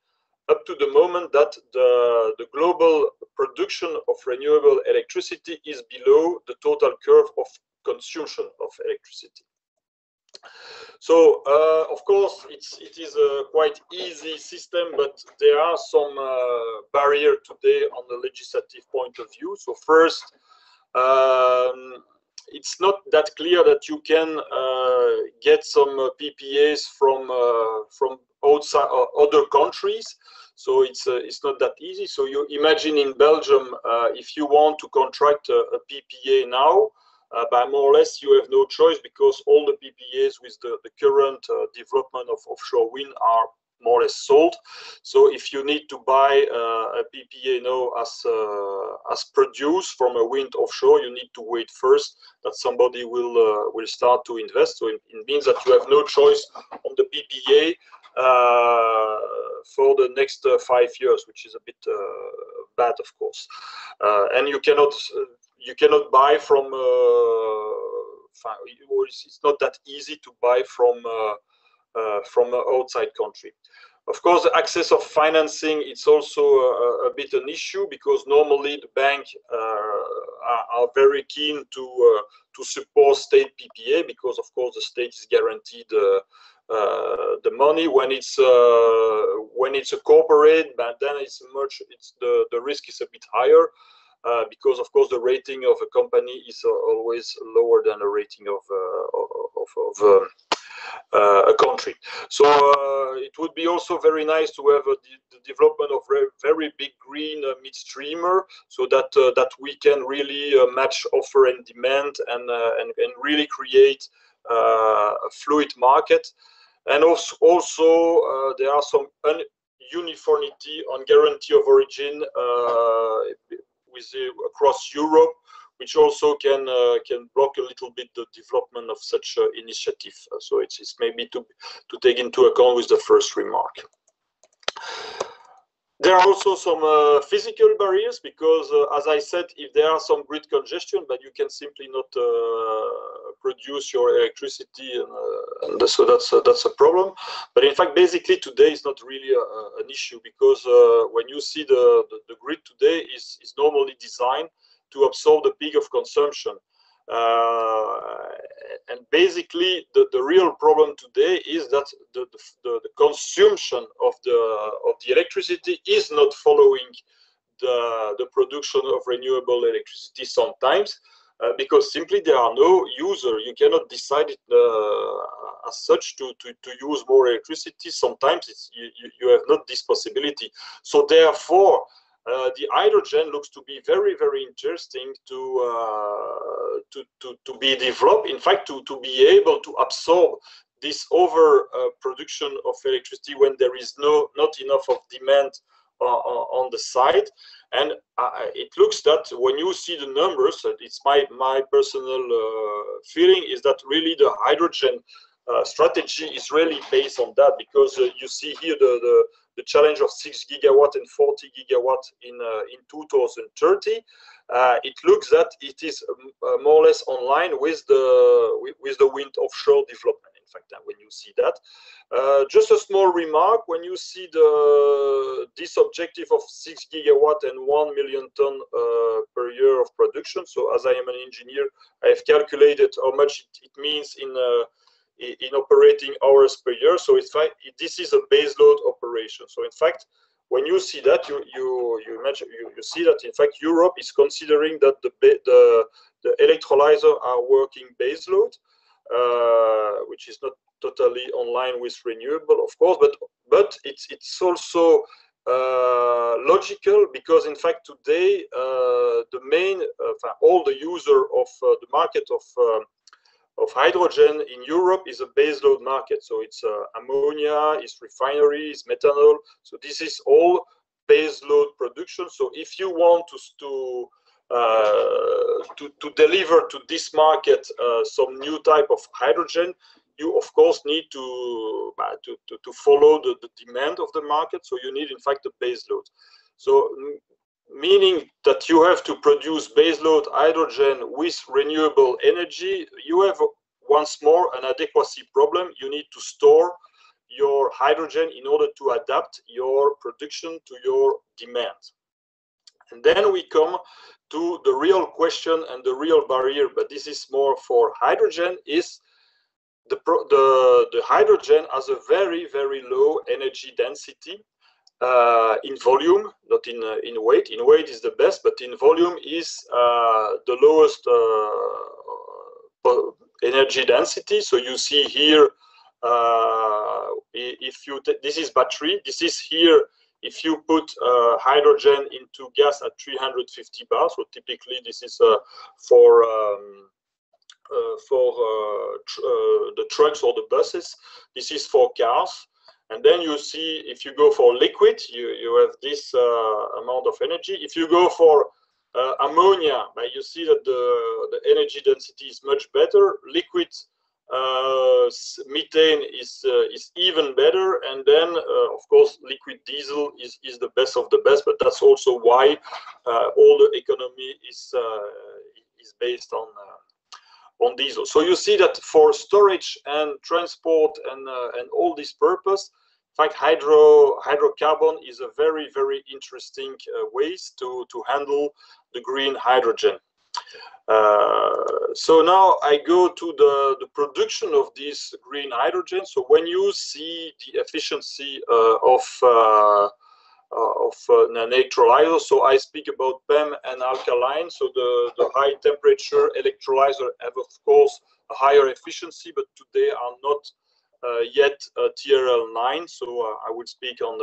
up to the moment that the global production of renewable electricity is below the total curve of consumption of electricity. So of course it is a quite easy system, but there are some barriers today on the legislative point of view. So first, it's not that clear that you can get some PPAs from outside other countries. So it's not that easy. So you imagine in Belgium, if you want to contract a PPA now, but more or less you have no choice, because all the PPAs with the current development of offshore wind are more or less sold. So if you need to buy a PPA now as produced from a wind offshore, you need to wait first that somebody will start to invest. So it means that you have no choice on the PPA for the next 5 years, which is a bit bad, of course. And you cannot buy from. It's not that easy to buy from an outside country. Of course, the access of financing, it's also a bit an issue, because normally the bank are very keen to support state PPA, because of course the state is guaranteed the money. When it's a corporate, but then the risk is a bit higher, because of course the rating of a company is always lower than a rating of a country. So it would be also very nice to have the development of very big green midstreamer, so that we can really match offer and demand, and really create a fluid market. And also there are some uniformity on guarantee of origin across Europe, which also can block a little bit the development of such initiative. So it's maybe to take into account with the first remark. There are also some physical barriers, because as I said, if there are some grid congestion, but you can simply not produce your electricity, and so that's a problem. But in fact, basically today is not really an issue, because when you see the grid today is normally designed to absorb the peak of consumption. And basically the real problem today is that the consumption of the electricity is not following the production of renewable electricity sometimes, because simply there are no users. You cannot decide it as such to use more electricity. Sometimes you have not this possibility. So therefore the hydrogen looks to be very, very interesting to be developed. In fact, to be able to absorb this over production of electricity when there is not enough of demand on the side. And it looks that when you see the numbers, it's my personal feeling is that really the hydrogen strategy is really based on that, because you see here the challenge of 6 gigawatt and 40 gigawatt in 2030. It looks that it is more or less online with the wind offshore development. In fact, when you see that, just a small remark: when you see this objective of 6 gigawatt and 1 million ton per year of production. So, as I am an engineer, I have calculated how much it means in operating hours per year. So it's like this is a baseload operation. So in fact, when you see that, you see that in fact Europe is considering that the electrolyzer are working baseload, which is not totally online with renewable, of course, but it's also logical, because in fact today the main all the user of the market of hydrogen in Europe is a baseload market. So it's ammonia, it's refinery, it's methanol. So this is all baseload production. So if you want to deliver to this market some new type of hydrogen, you of course need to follow the demand of the market. So you need in fact a baseload. So meaning that you have to produce baseload hydrogen with renewable energy, you have once more an adequacy problem. You need to store your hydrogen in order to adapt your production to your demand. And then we come to the real question and the real barrier, but this is more for hydrogen, is the hydrogen has a very, very low energy density. In volume, not in weight. In weight is the best, but in volume is the lowest energy density. So you see here, if you this is battery. This is here. If you put hydrogen into gas at 350 bars, so typically this is for the trucks or the buses. This is for cars. And then you see, if you go for liquid, you have this amount of energy. If you go for ammonia, you see that the energy density is much better. Liquid methane is even better. And then, of course, liquid diesel is the best of the best. But that's also why all the economy is based on diesel. So you see that for storage and transport and all this purpose, in fact, hydrocarbon is a very, very interesting ways to handle the green hydrogen. So now I go to the production of this green hydrogen. So when you see the efficiency of an electrolyzer, so I speak about PEM and alkaline. So the high temperature electrolyzer have, of course, a higher efficiency, but today are not yet TRL9. So I will speak on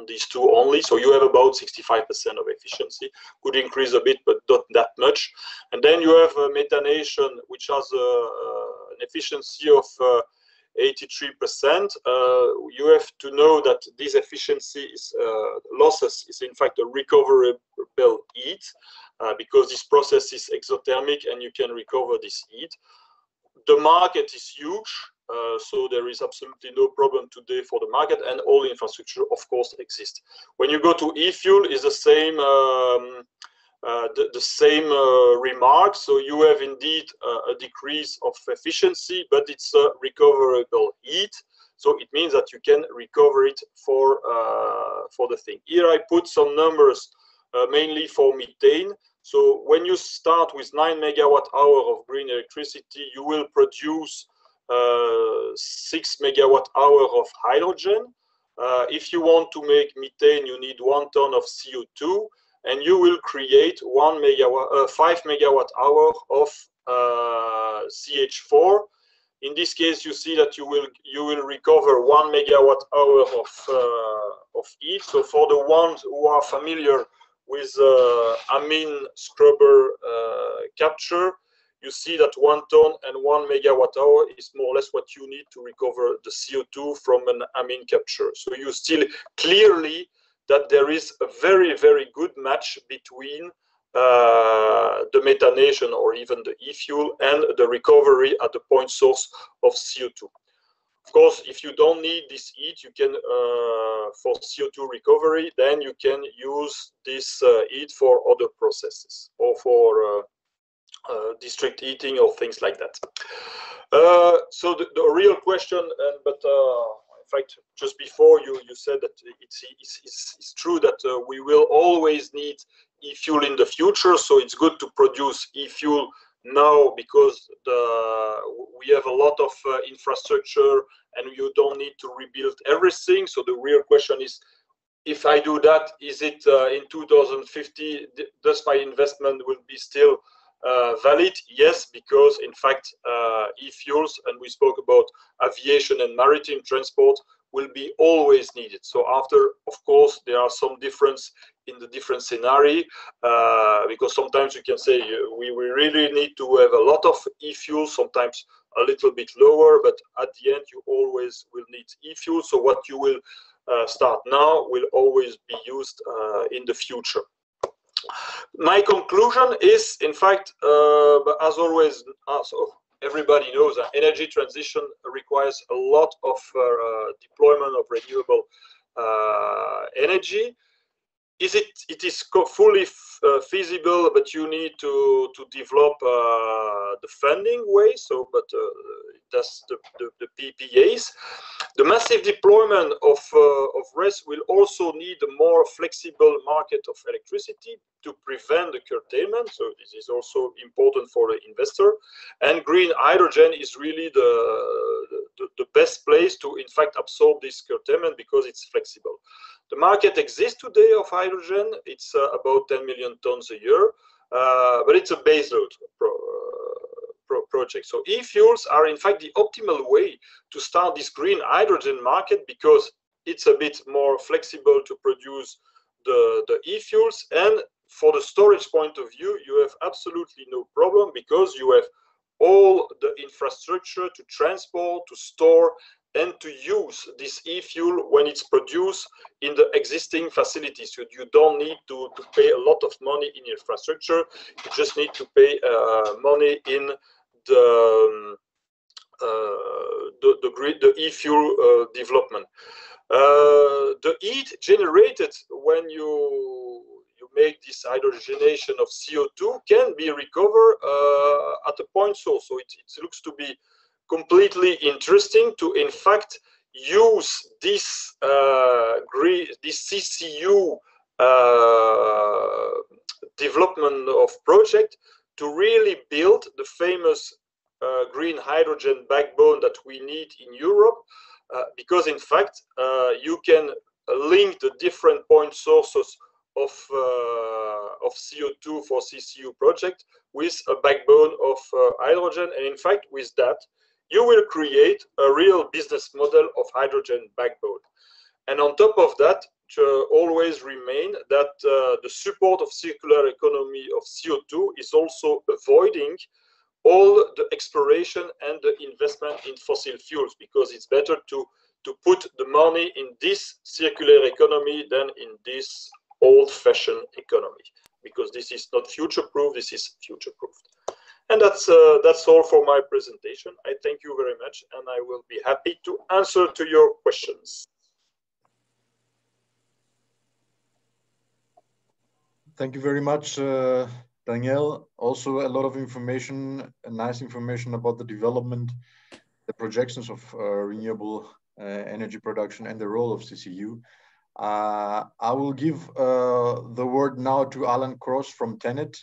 these two only. So you have about 65% of efficiency. Could increase a bit, but not that much. And then you have methanation, which has an efficiency of 83%. You have to know that this efficiency is losses is in fact a recoverable heat because this process is exothermic and you can recover this heat. The market is huge, so there is absolutely no problem today for the market, and all infrastructure, of course, exists. When you go to e-fuel, is the same. The same remark. So you have indeed a decrease of efficiency, but it's a recoverable heat. So it means that you can recover it for the thing. Here I put some numbers mainly for methane. So when you start with 9 megawatt-hour of green electricity, you will produce 6 megawatt-hour of hydrogen. If you want to make methane, you need 1 ton of CO2. And you will create 5 megawatt-hour of CH4. In this case, you see that you will recover 1 megawatt-hour of heat. So for the ones who are familiar with amine scrubber capture, you see that 1 ton and 1 megawatt-hour is more or less what you need to recover the CO2 from an amine capture. So you still clearly that there is a very, very good match between the methanation or even the e-fuel and the recovery at the point source of CO2. Of course, if you don't need this heat, you can, for CO2 recovery, then you can use this heat for other processes or for district heating or things like that. So the real question, in fact, just before you said that it's true that we will always need e-fuel in the future. So it's good to produce e-fuel now because we have a lot of infrastructure and you don't need to rebuild everything. So the real question is, if I do that, is it in 2050, does my investment will be still valid? Yes, because in fact e-fuels, and we spoke about aviation and maritime transport, will be always needed. So after, of course, there are some difference in the different scenario, because sometimes you can say we really need to have a lot of e-fuel, sometimes a little bit lower, but at the end you always will need e-fuel. So what you will start now will always be used in the future. My conclusion is, in fact, as always, so everybody knows that energy transition requires a lot of deployment of renewable energy. It is fully feasible, but you need to develop the funding way. So, but that's the PPAs. The massive deployment of RES will also need a more flexible market of electricity to prevent the curtailment. So this is also important for the investor. And green hydrogen is really the best place to, in fact, absorb this curtailment because it's flexible. The market exists today of hydrogen. It's about 10 million tons a year, but it's a baseload project. So e-fuels are in fact the optimal way to start this green hydrogen market because it's a bit more flexible to produce the e-fuels. And for the storage point of view, you have absolutely no problem because you have all the infrastructure to transport, to store, and to use this e-fuel when it's produced in the existing facilities. So you don't need to pay a lot of money in infrastructure. You just need to pay money in the grid, the e-fuel development. The heat generated when you make this hydrogenation of CO2 can be recovered at a point source. So it looks to be completely interesting to, in fact, use this this CCU development of project to really build the famous green hydrogen backbone that we need in Europe, because in fact you can link the different point sources of CO2 for CCU project with a backbone of hydrogen, and in fact with that you will create a real business model of hydrogen backbone. And on top of that, always remain that the support of circular economy of CO2 is also avoiding all the exploration and the investment in fossil fuels, because it's better to put the money in this circular economy than in this old-fashioned economy, because this is not future-proof, this is future-proofed. And that's all for my presentation. I thank you very much, and I will be happy to answer to your questions. Thank you very much, Daniel. Also a lot of information, nice information about the development, the projections of renewable energy production and the role of CCU. I will give the word now to Alan Cross from TenneT.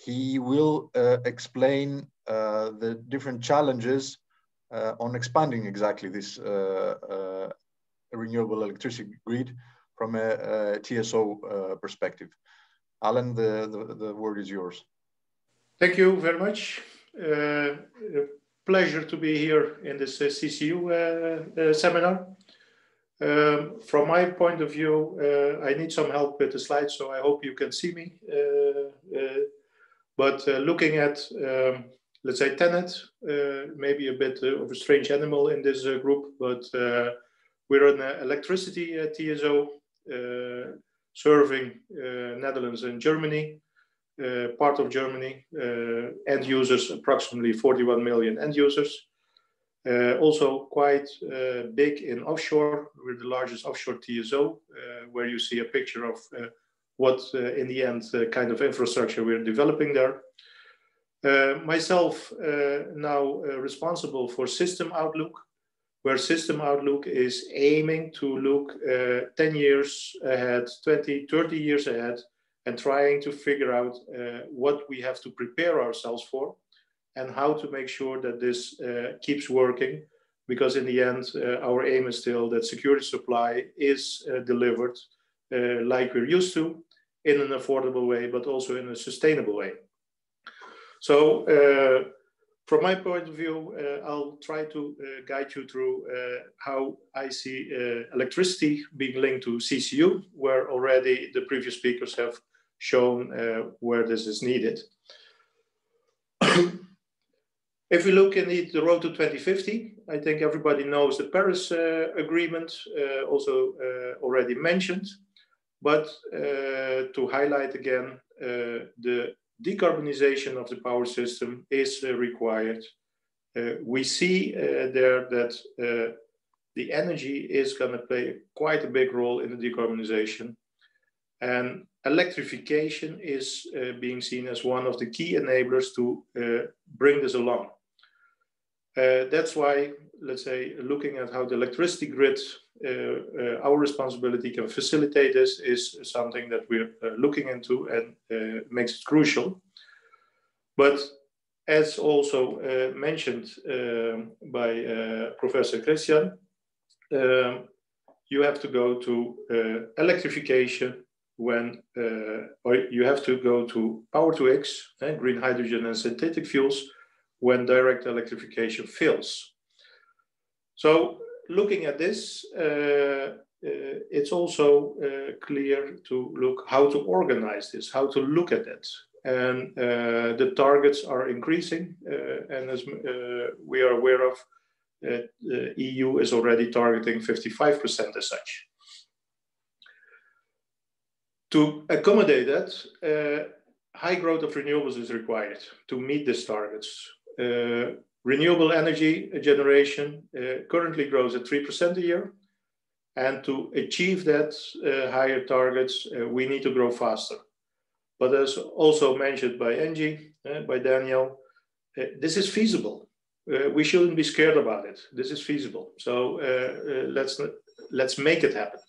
He will explain the different challenges on expanding exactly this renewable electricity grid from a TSO perspective. Alan, the word is yours. Thank you very much. A pleasure to be here in this CCU seminar. From my point of view, I need some help with the slides, so I hope you can see me. But looking at, let's say, TenneT, maybe a bit of a strange animal in this group, but we're an electricity TSO serving Netherlands and Germany, part of Germany, end users, approximately 41 million end users. Also quite big in offshore. We're the largest offshore TSO, where you see a picture of what, in the end, kind of infrastructure we're developing there. Myself now responsible for System Outlook, where System Outlook is aiming to look 10 years ahead, 20, 30 years ahead, and trying to figure out what we have to prepare ourselves for and how to make sure that this keeps working, because in the end, our aim is still that security supply is delivered like we're used to, in an affordable way, but also in a sustainable way. So from my point of view, I'll try to guide you through how I see electricity being linked to CCU, where already the previous speakers have shown where this is needed. If we look in the road to 2050, I think everybody knows the Paris Agreement, also already mentioned. But to highlight again, the decarbonization of the power system is required. We see there that the energy is going to play quite a big role in the decarbonization. And electrification is being seen as one of the key enablers to bring this along. That's why, let's say, looking at how the electricity grid, our responsibility can facilitate this is something that we're looking into and makes it crucial. But as also mentioned by Professor Christian, you have to go to electrification when, or you have to go to power to X, green hydrogen and synthetic fuels, when direct electrification fails. So looking at this, it's also clear to look how to organize this, how to look at it. and the targets are increasing. And as we are aware of, the EU is already targeting 55% as such. To accommodate that, high growth of renewables is required to meet these targets. Renewable energy generation currently grows at 3% a year. And to achieve that higher targets, we need to grow faster. But as also mentioned by Angie, by Daniel, this is feasible. We shouldn't be scared about it. This is feasible. So let's make it happen.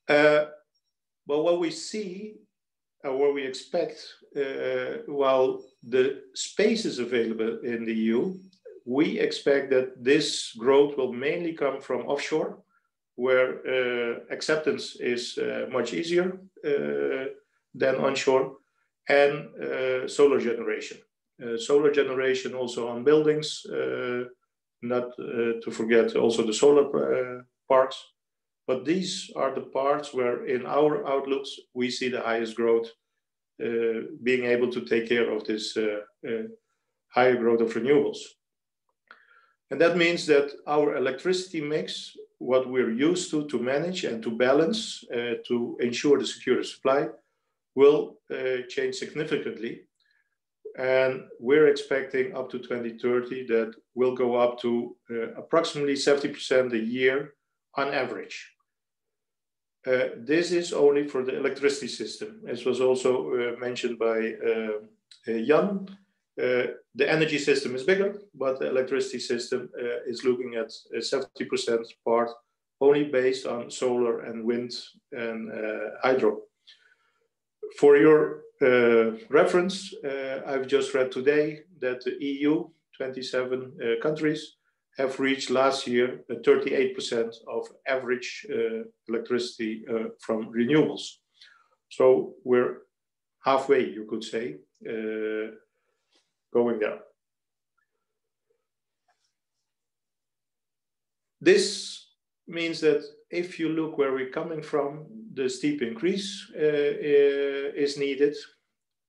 But what we see, or what we expect, while the space is available in the EU, we expect that this growth will mainly come from offshore, where acceptance is much easier than onshore, and solar generation. Solar generation also on buildings, not to forget also the solar parks. But these are the parts where in our outlooks, we see the highest growth, being able to take care of this higher growth of renewables. And that means that our electricity mix, what we're used to manage and to balance, to ensure the secure supply, will change significantly. And we're expecting up to 2030 that will go up to approximately 70% a year on average. This is only for the electricity system, as was also mentioned by Jan. The energy system is bigger, but the electricity system is looking at a 70% part only based on solar and wind and hydro. For your reference, I've just read today that the EU, 27 countries, have reached last year 38% of average electricity from renewables. So we're halfway, you could say, going there. This means that if you look where we're coming from, the steep increase is needed.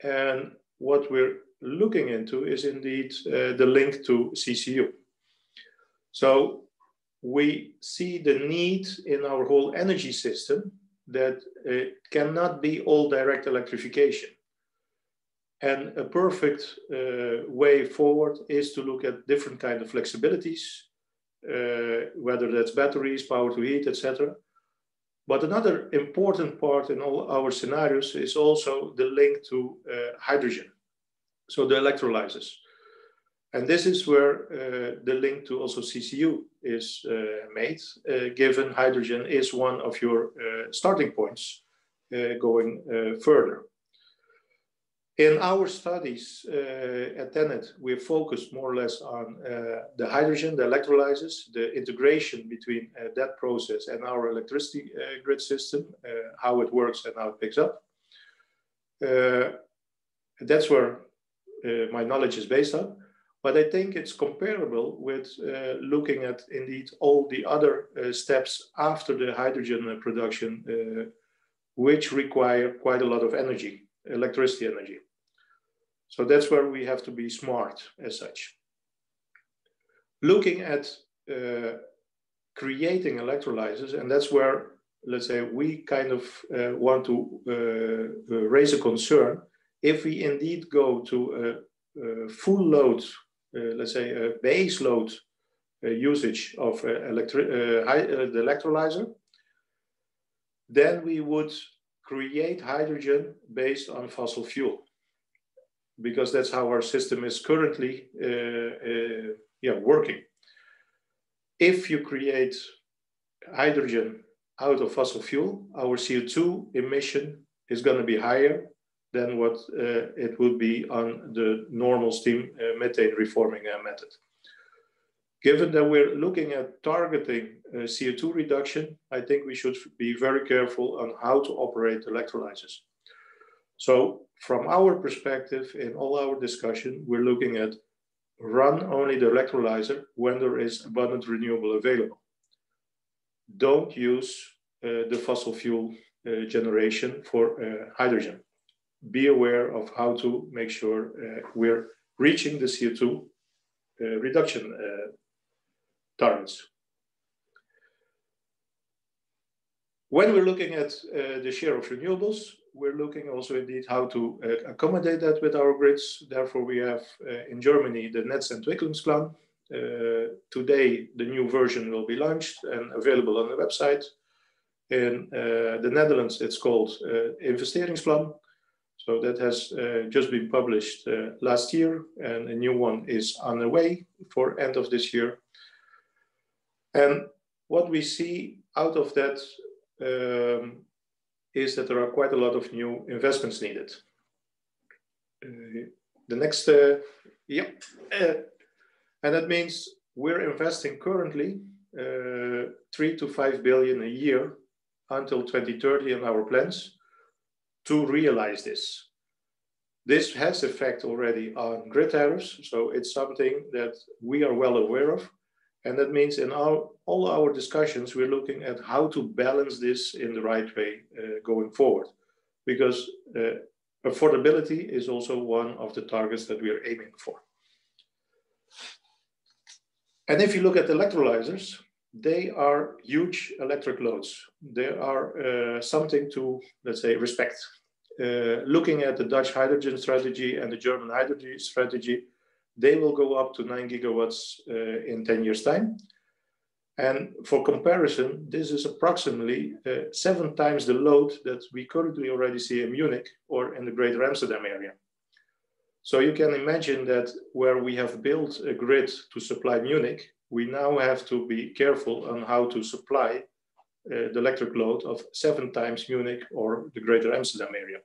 And what we're looking into is indeed the link to CCU. So we see the need in our whole energy system that it cannot be all direct electrification. And a perfect way forward is to look at different kinds of flexibilities, whether that's batteries, power to heat, etc. But another important part in all our scenarios is also the link to hydrogen, so the electrolyzers. And this is where the link to also CCU is made, given hydrogen is one of your starting points going further. In our studies at TenneT, we're focused more or less on the hydrogen, the electrolyzers, the integration between that process and our electricity grid system, how it works and how it picks up. That's where my knowledge is based on. But I think it's comparable with looking at indeed all the other steps after the hydrogen production, which require quite a lot of energy, electricity energy. So that's where we have to be smart as such. Looking at creating electrolyzers, and that's where, let's say, we kind of want to raise a concern. If we indeed go to a full load, let's say a base load usage of the electrolyzer, then we would create hydrogen based on fossil fuel, because that's how our system is currently working. If you create hydrogen out of fossil fuel, our CO2 emission is going to be higher than what it would be on the normal steam methane reforming method. Given that we're looking at targeting CO2 reduction, I think we should be very careful on how to operate electrolyzers. So from our perspective, in all our discussion, we're looking at run only the electrolyzer when there is abundant renewable available. Don't use the fossil fuel generation for hydrogen. be aware of how to make sure we're reaching the CO2 reduction targets. When we're looking at the share of renewables, we're looking also indeed how to accommodate that with our grids. Therefore, we have in Germany the Netzenentwicklungsplan. Today, the new version will be launched and available on the website. In the Netherlands, it's called Investeringsplan. So that has just been published last year, and a new one is on the way for end of this year. And what we see out of that is that there are quite a lot of new investments needed. The next, and that means we're investing currently 3 to 5 billion a year until 2030 in our plans to realize this. This has effect already on grid tariffs, so it's something that we are well aware of. And that means in all our discussions, we're looking at how to balance this in the right way going forward. Because affordability is also one of the targets that we are aiming for. And if you look at electrolyzers, they are huge electric loads. They are something to, let's say, respect. Looking at the Dutch hydrogen strategy and the German hydrogen strategy, they will go up to 9 gigawatts in 10 years' time. And for comparison, this is approximately 7 times the load that we currently already see in Munich or in the Greater Amsterdam area. So you can imagine that where we have built a grid to supply Munich, we now have to be careful on how to supply the electric load of 7 times Munich or the Greater Amsterdam area.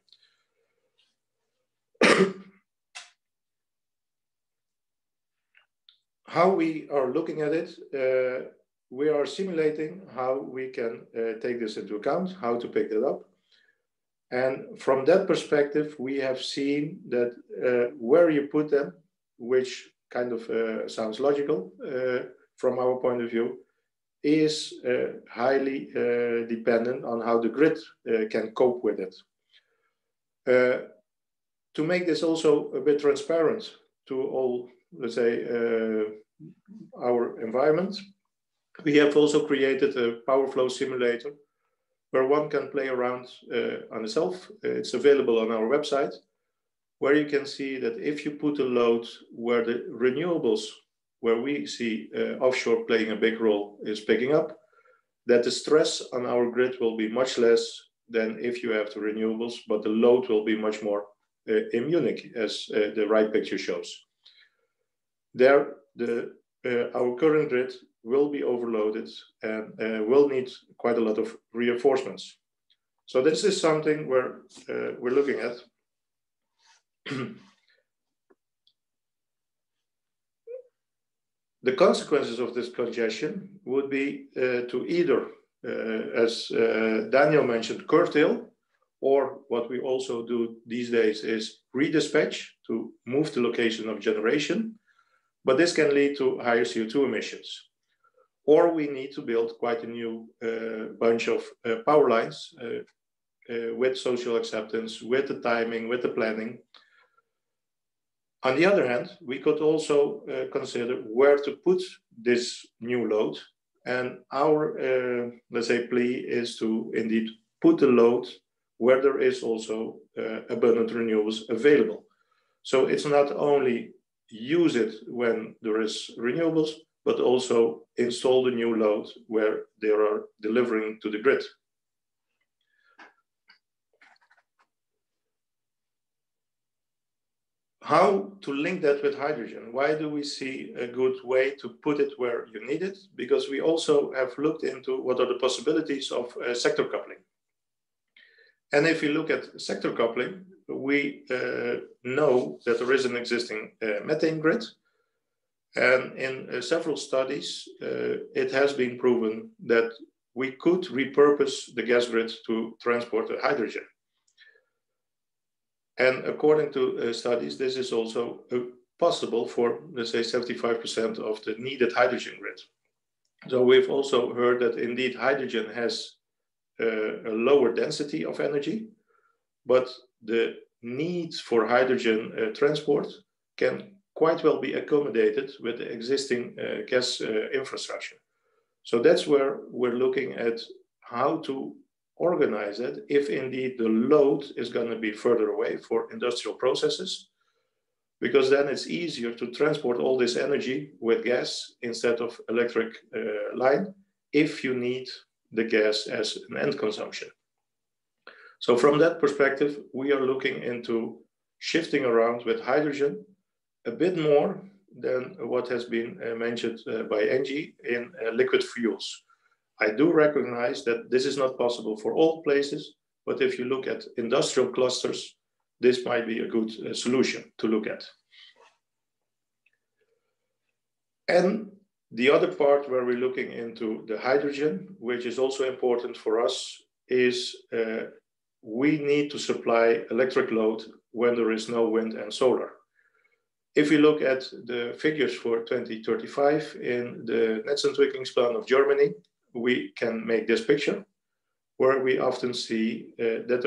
How we are looking at it, we are simulating how we can take this into account, how to pick it up. And from that perspective, we have seen that where you put them, which kind of sounds logical from our point of view, is highly dependent on how the grid can cope with it. To make this also a bit transparent to all, let's say, our environment, we have also created a power flow simulator where one can play around on itself. It's available on our website, where you can see that if you put a load where the renewables, where we see offshore playing a big role, is picking up, that the stress on our grid will be much less than if you have the renewables, but the load will be much more in Munich, as the right picture shows. There, our current grid will be overloaded and will need quite a lot of reinforcements. So this is something where we're looking at. The consequences of this congestion would be to either, as Daniel mentioned, curtail, or what we also do these days is redispatch to move the location of generation. But this can lead to higher CO2 emissions. Or we need to build quite a new bunch of power lines with social acceptance, with the timing, with the planning. On the other hand, we could also consider where to put this new load. And our, let's say, plea is to indeed put the load where there is also abundant renewables available. So it's not only use it when there is renewables, but also install the new load where they are delivering to the grid. How to link that with hydrogen? Why do we see a good way to put it where you need it? Because we also have looked into what are the possibilities of sector coupling. And if you look at sector coupling, we know that there is an existing methane grid. And in several studies, it has been proven that we could repurpose the gas grid to transport the hydrogen. And according to studies, this is also possible for, let's say, 75% of the needed hydrogen grid. So we've also heard that indeed hydrogen has a lower density of energy, but the need for hydrogen transport can quite well be accommodated with the existing gas infrastructure. So that's where we're looking at how to organize it if indeed the load is going to be further away for industrial processes, because then it's easier to transport all this energy with gas instead of electric line if you need the gas as an end consumption. So from that perspective, we are looking into shifting around with hydrogen a bit more than what has been mentioned by Angie in liquid fuels. I do recognize that this is not possible for all places, but if you look at industrial clusters, this might be a good solution to look at. And the other part where we're looking into the hydrogen, which is also important for us, is we need to supply electric load when there is no wind and solar. If we look at the figures for 2035 in the Netzentwicklungsplan of Germany, we can make this picture where we often see that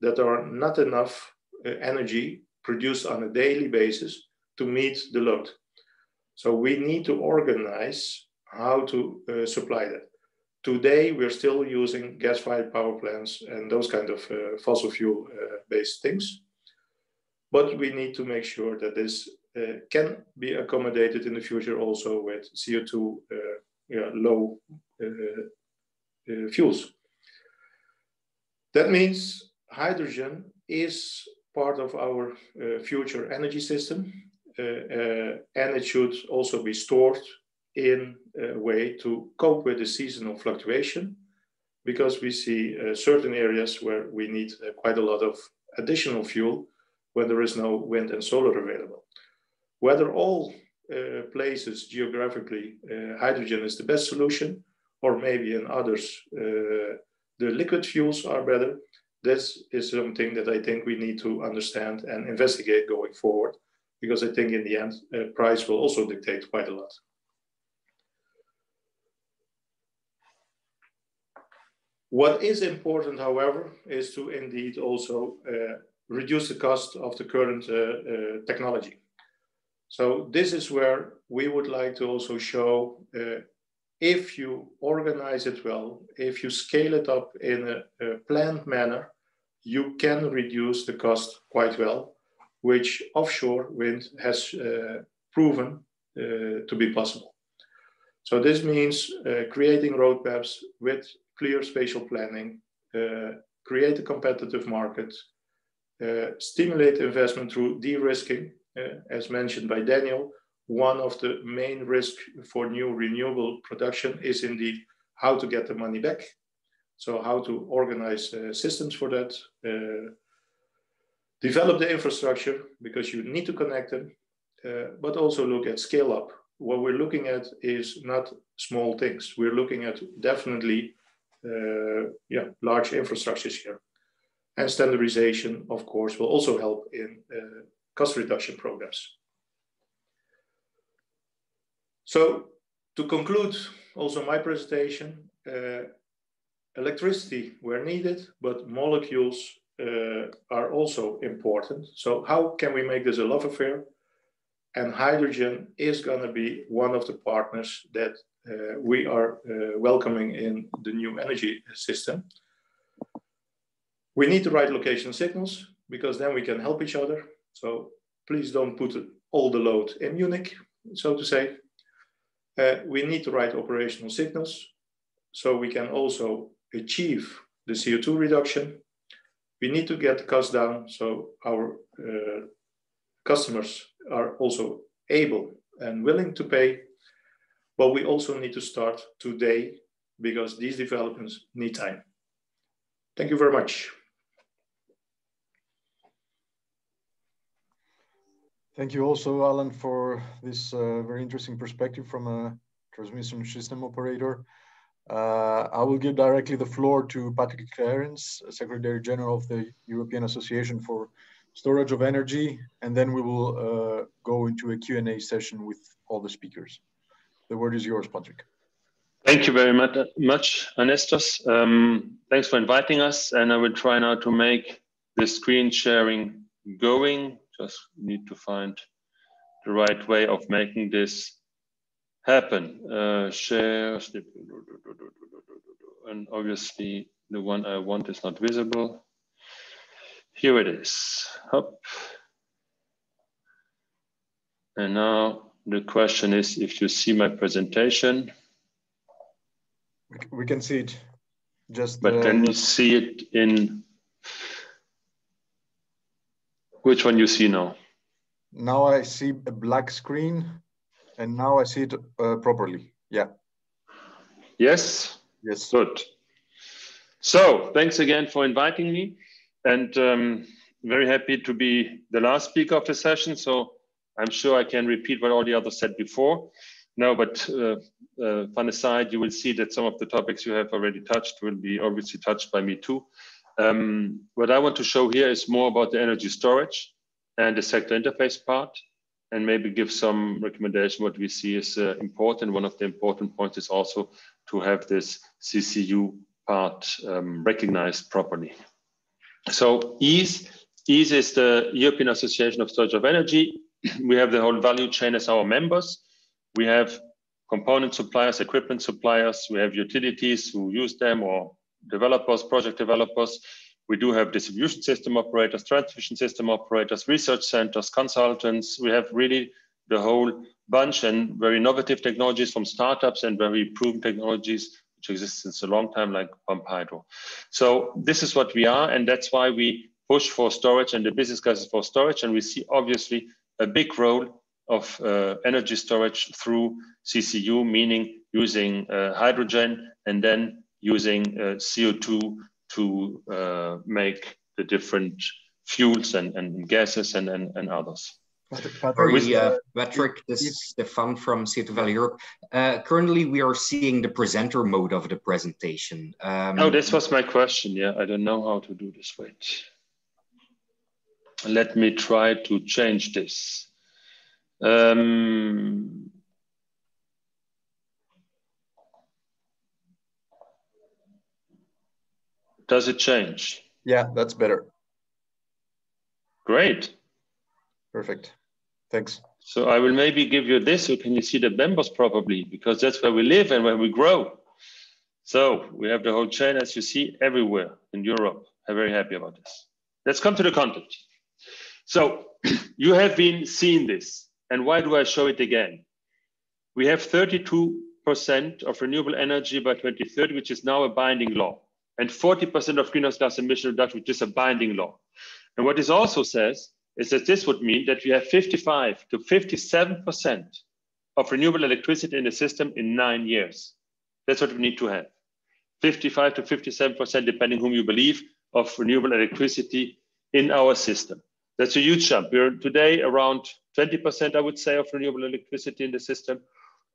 there are not enough energy produced on a daily basis to meet the load. So we need to organize how to supply that. Today, we're still using gas-fired power plants and those kind of fossil fuel-based things. But we need to make sure that this can be accommodated in the future also with CO2 low fuels. That means hydrogen is part of our future energy system, and it should also be stored in a way to cope with the seasonal fluctuation, because we see certain areas where we need quite a lot of additional fuel when there is no wind and solar available. Whether all places geographically hydrogen is the best solution, or maybe in others the liquid fuels are better, this is something that I think we need to understand and investigate going forward, because I think in the end price will also dictate quite a lot. What is important, however, is to indeed also reduce the cost of the current technology. So this is where we would like to also show if you organize it well, if you scale it up in a planned manner, you can reduce the cost quite well, which offshore wind has proven to be possible. So this means creating roadmaps with clear spatial planning, create a competitive market, stimulate investment through de-risking. As mentioned by Daniel, one of the main risks for new renewable production is indeed how to get the money back. So how to organize systems for that, develop the infrastructure, because you need to connect them, but also look at scale up. What we're looking at is not small things. We're looking at definitely large infrastructures here. And standardization, of course, will also help in cost reduction programs. So to conclude also my presentation, electricity where needed, but molecules are also important. So how can we make this a love affair? And hydrogen is going to be one of the partners that we are welcoming in the new energy system. We need the right location signals, because then we can help each other. So please don't put all the load in Munich, so to say. We need the right operational signals, so we can also achieve the CO2 reduction. We need to get the cost down, so our customers are also able and willing to pay. But we also need to start today, because these developments need time. Thank you very much. Thank you also, Alan, for this very interesting perspective from a transmission system operator. I will give directly the floor to Patrick Clarence, Secretary General of the European Association for Storage of Energy, and then we will go into a Q&A session with all the speakers. The word is yours, Patrick. Thank you very much, Ernestos. Thanks for inviting us, and I will try now to make the screen sharing going. Just need to find the right way of making this happen. Share, and obviously the one I want is not visible. Here it is. Up. And now the question is if you see my presentation. We can see it. Just. But can you see it in? Which one you see now? Now I see a black screen, and now I see it properly. Yeah. Yes? Yes. Good. So thanks again for inviting me, and very happy to be the last speaker of the session. So I'm sure I can repeat what all the others said before. No, but fun aside, you will see that some of the topics you have already touched will be obviously touched by me too. What I want to show here is more about the energy storage and the sector interface part, and maybe give some recommendation what we see is important. One of the important points is also to have this CCU part recognized properly. So EASE is the European Association of Storage of Energy. We have the whole value chain as our members. We have component suppliers, equipment suppliers, we have utilities who use them, or developers, project developers. We do have distribution system operators, transmission system operators, research centers, consultants. We have really the whole bunch, and very innovative technologies from startups and very proven technologies which exist since a long time, like pump hydro. So this is what we are, and that's why we push for storage, and the business case is for storage. And we see obviously a big role of energy storage through CCU, meaning using hydrogen and then using CO2 to make the different fuels and gases and others. Patrick, this is Stefan from Silicon Valley Europe. Currently, we are seeing the presenter mode of the presentation. Oh, this was my question. Yeah, I don't know how to do this. Wait. Let me try to change this. Does it change? Yeah, that's better. Great. Perfect. Thanks. So I will maybe give you this, so can you see the members properly? Because that's where we live and where we grow. So we have the whole chain, as you see, everywhere in Europe. I'm very happy about this. Let's come to the content. So you have been seeing this. And why do I show it again? We have 32% of renewable energy by 2030, which is now a binding law, and 40% of greenhouse gas emission reduction, which is a binding law. And what this also says is that this would mean that we have 55 to 57% of renewable electricity in the system in 9 years. That's what we need to have. 55 to 57%, depending whom you believe, of renewable electricity in our system. That's a huge jump. We're today around 20%, I would say, of renewable electricity in the system.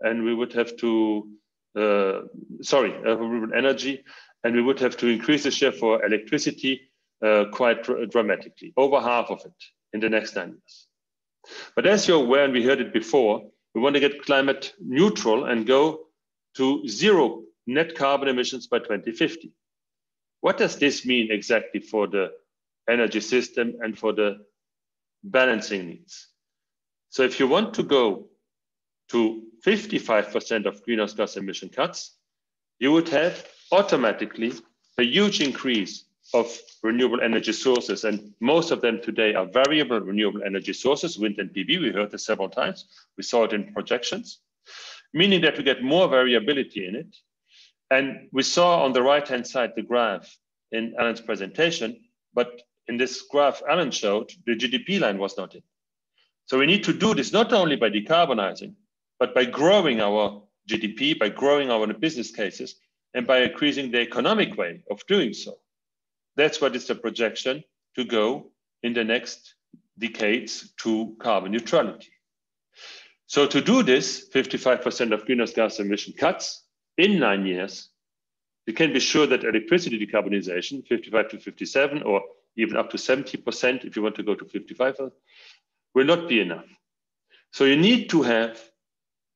And we would have to, renewable energy. And we would have to increase the share for electricity quite dramatically, over half of it in the next 9 years. But as you're aware, and we heard it before, we want to get climate neutral and go to zero net carbon emissions by 2050. What does this mean exactly for the energy system and for the balancing needs? So if you want to go to 55% of greenhouse gas emission cuts, you would have automatically a huge increase of renewable energy sources. And most of them today are variable renewable energy sources, wind and PV. We heard this several times. We saw it in projections, meaning that we get more variability in it. And we saw on the right-hand side the graph in Alan's presentation, but in this graph Alan showed, the GDP line was not in. So we need to do this not only by decarbonizing, but by growing our GDP, by growing our business cases, and by increasing the economic way of doing so. That's what is the projection to go in the next decades to carbon neutrality. So to do this, 55% of greenhouse gas emission cuts in 9 years, you can be sure that electricity decarbonization, 55 to 57, or even up to 70% if you want to go to 55, will not be enough. So you need to have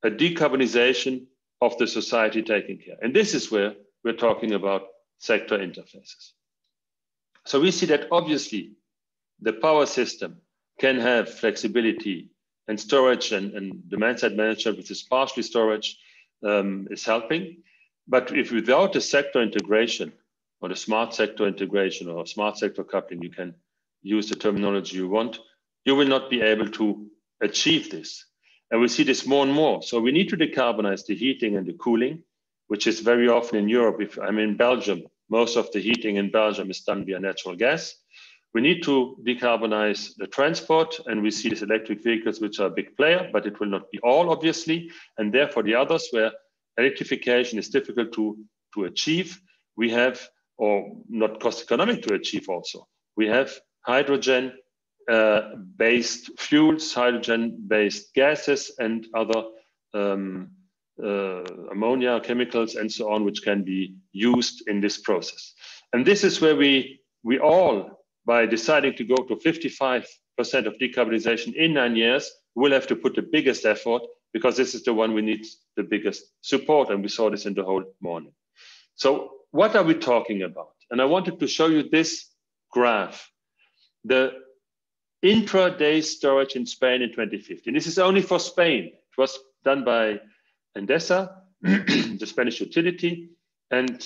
a decarbonization of the society taking care. And this is where we're talking about sector interfaces. So we see that obviously the power system can have flexibility and storage and demand-side management, which is partially storage, is helping. But if without the sector integration or the smart sector integration or smart sector coupling, you can use the terminology you want, you will not be able to achieve this. And we see this more and more. So we need to decarbonize the heating and the cooling, which is very often in Europe. If I'm in Belgium, most of the heating in Belgium is done via natural gas. We need to decarbonize the transport, and we see these electric vehicles, which are a big player, but it will not be all, obviously. And therefore, the others where electrification is difficult to achieve, we have, or not cost economic to achieve also, we have hydrogen based fuels, hydrogen based gases, and other ammonia chemicals and so on, which can be used in this process. And this is where we all, by deciding to go to 55% of decarbonization in 9 years, will have to put the biggest effort, because this is the one we need the biggest support. And we saw this in the whole morning. So what are we talking about? And I wanted to show you this graph, the intraday storage in Spain in 2015. This is only for Spain. It was done by Endesa, the Spanish utility. And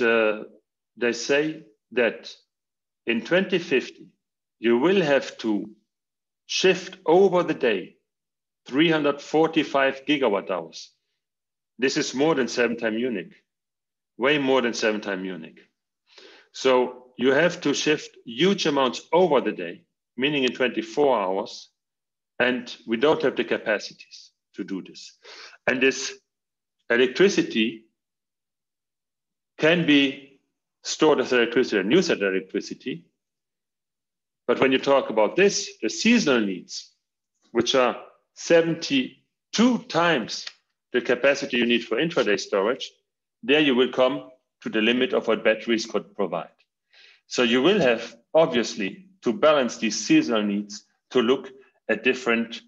they say that in 2050, you will have to shift over the day 345 gigawatt hours. This is more than 7 times Munich, way more than 7 times Munich. So you have to shift huge amounts over the day, meaning in 24 hours, and we don't have the capacities to do this. And this electricity can be stored as electricity and used as electricity. But when you talk about this, the seasonal needs, which are 72 times the capacity you need for intraday storage, there you will come to the limit of what batteries could provide. So you will have, obviously, to balance these seasonal needs, to look at different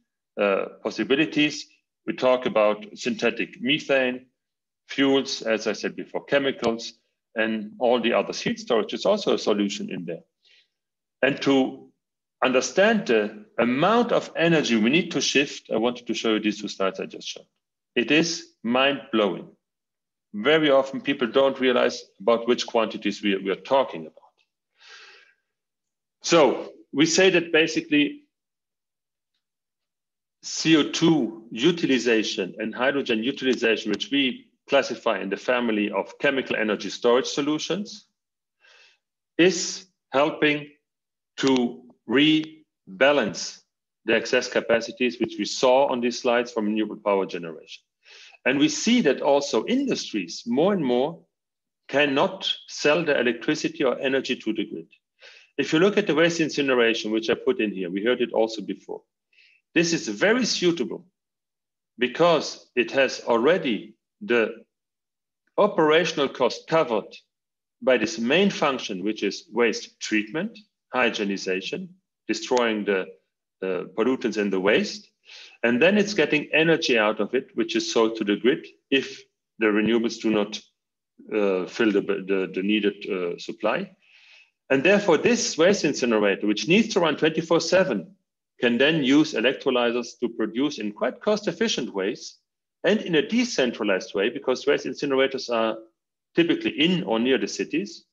possibilities. We talk about synthetic methane, fuels, as I said before, chemicals, and all the others. Heat storage is also a solution in there. And to understand the amount of energy we need to shift, I wanted to show you these 2 slides I just showed. It is mind-blowing. Very often people don't realize about which quantities we are talking about. So we say that basically CO2 utilization and hydrogen utilization, which we classify in the family of chemical energy storage solutions, is helping to rebalance the excess capacities, which we saw on these slides from renewable power generation. And we see that also industries more and more cannot sell their electricity or energy to the grid. If you look at the waste incineration, which I put in here, we heard it also before. This is very suitable because it has already the operational cost covered by this main function, which is waste treatment, hygienization, destroying the pollutants in the waste. And then it's getting energy out of it, which is sold to the grid if the renewables do not fill the needed supply. And therefore, this waste incinerator, which needs to run 24/7, can then use electrolyzers to produce in quite cost-efficient ways and in a decentralized way, because waste incinerators are typically in or near the cities,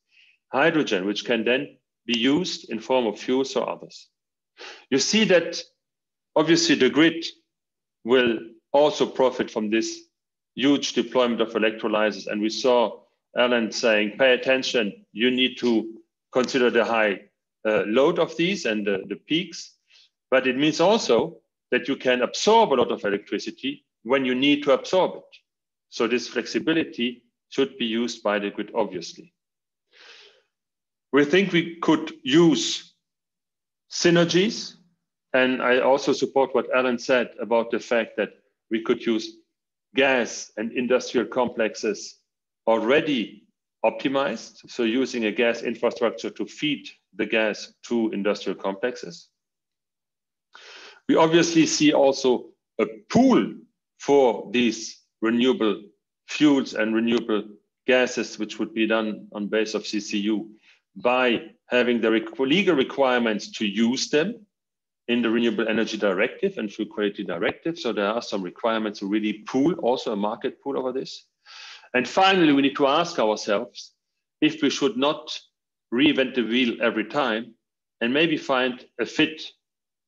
hydrogen, which can then be used in form of fuels or others. You see that obviously the grid will also profit from this huge deployment of electrolyzers. And we saw Alan saying, pay attention, you need to consider the high load of these and the peaks. But it means also that you can absorb a lot of electricity when you need to absorb it. So this flexibility should be used by the grid, obviously. We think we could use synergies. And I also support what Alan said about the fact that we could use gas and industrial complexes already optimized. So using a gas infrastructure to feed the gas to industrial complexes. We obviously see also a pool for these renewable fuels and renewable gases, which would be done on base of CCU. by having the legal requirements to use them in the Renewable Energy Directive and Fuel Quality Directive. So there are some requirements to really pool, also a market pool over this. And finally, we need to ask ourselves if we should not reinvent the wheel every time and maybe find a fit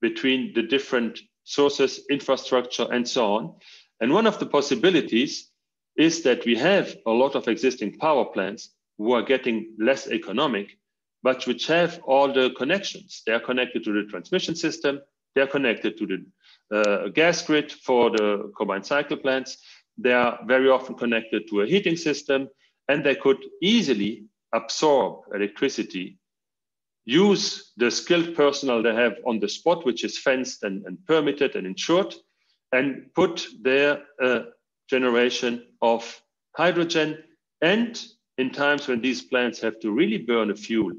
between the different sources, infrastructure, and so on. And one of the possibilities is that we have a lot of existing power plants who are getting less economic, but which have all the connections. They are connected to the transmission system. They are connected to the gas grid for the combined cycle plants. They are very often connected to a heating system, and they could easily absorb electricity, use the skilled personnel they have on the spot, which is fenced and permitted and insured, and put their generation of hydrogen. And in times when these plants have to really burn a fuel,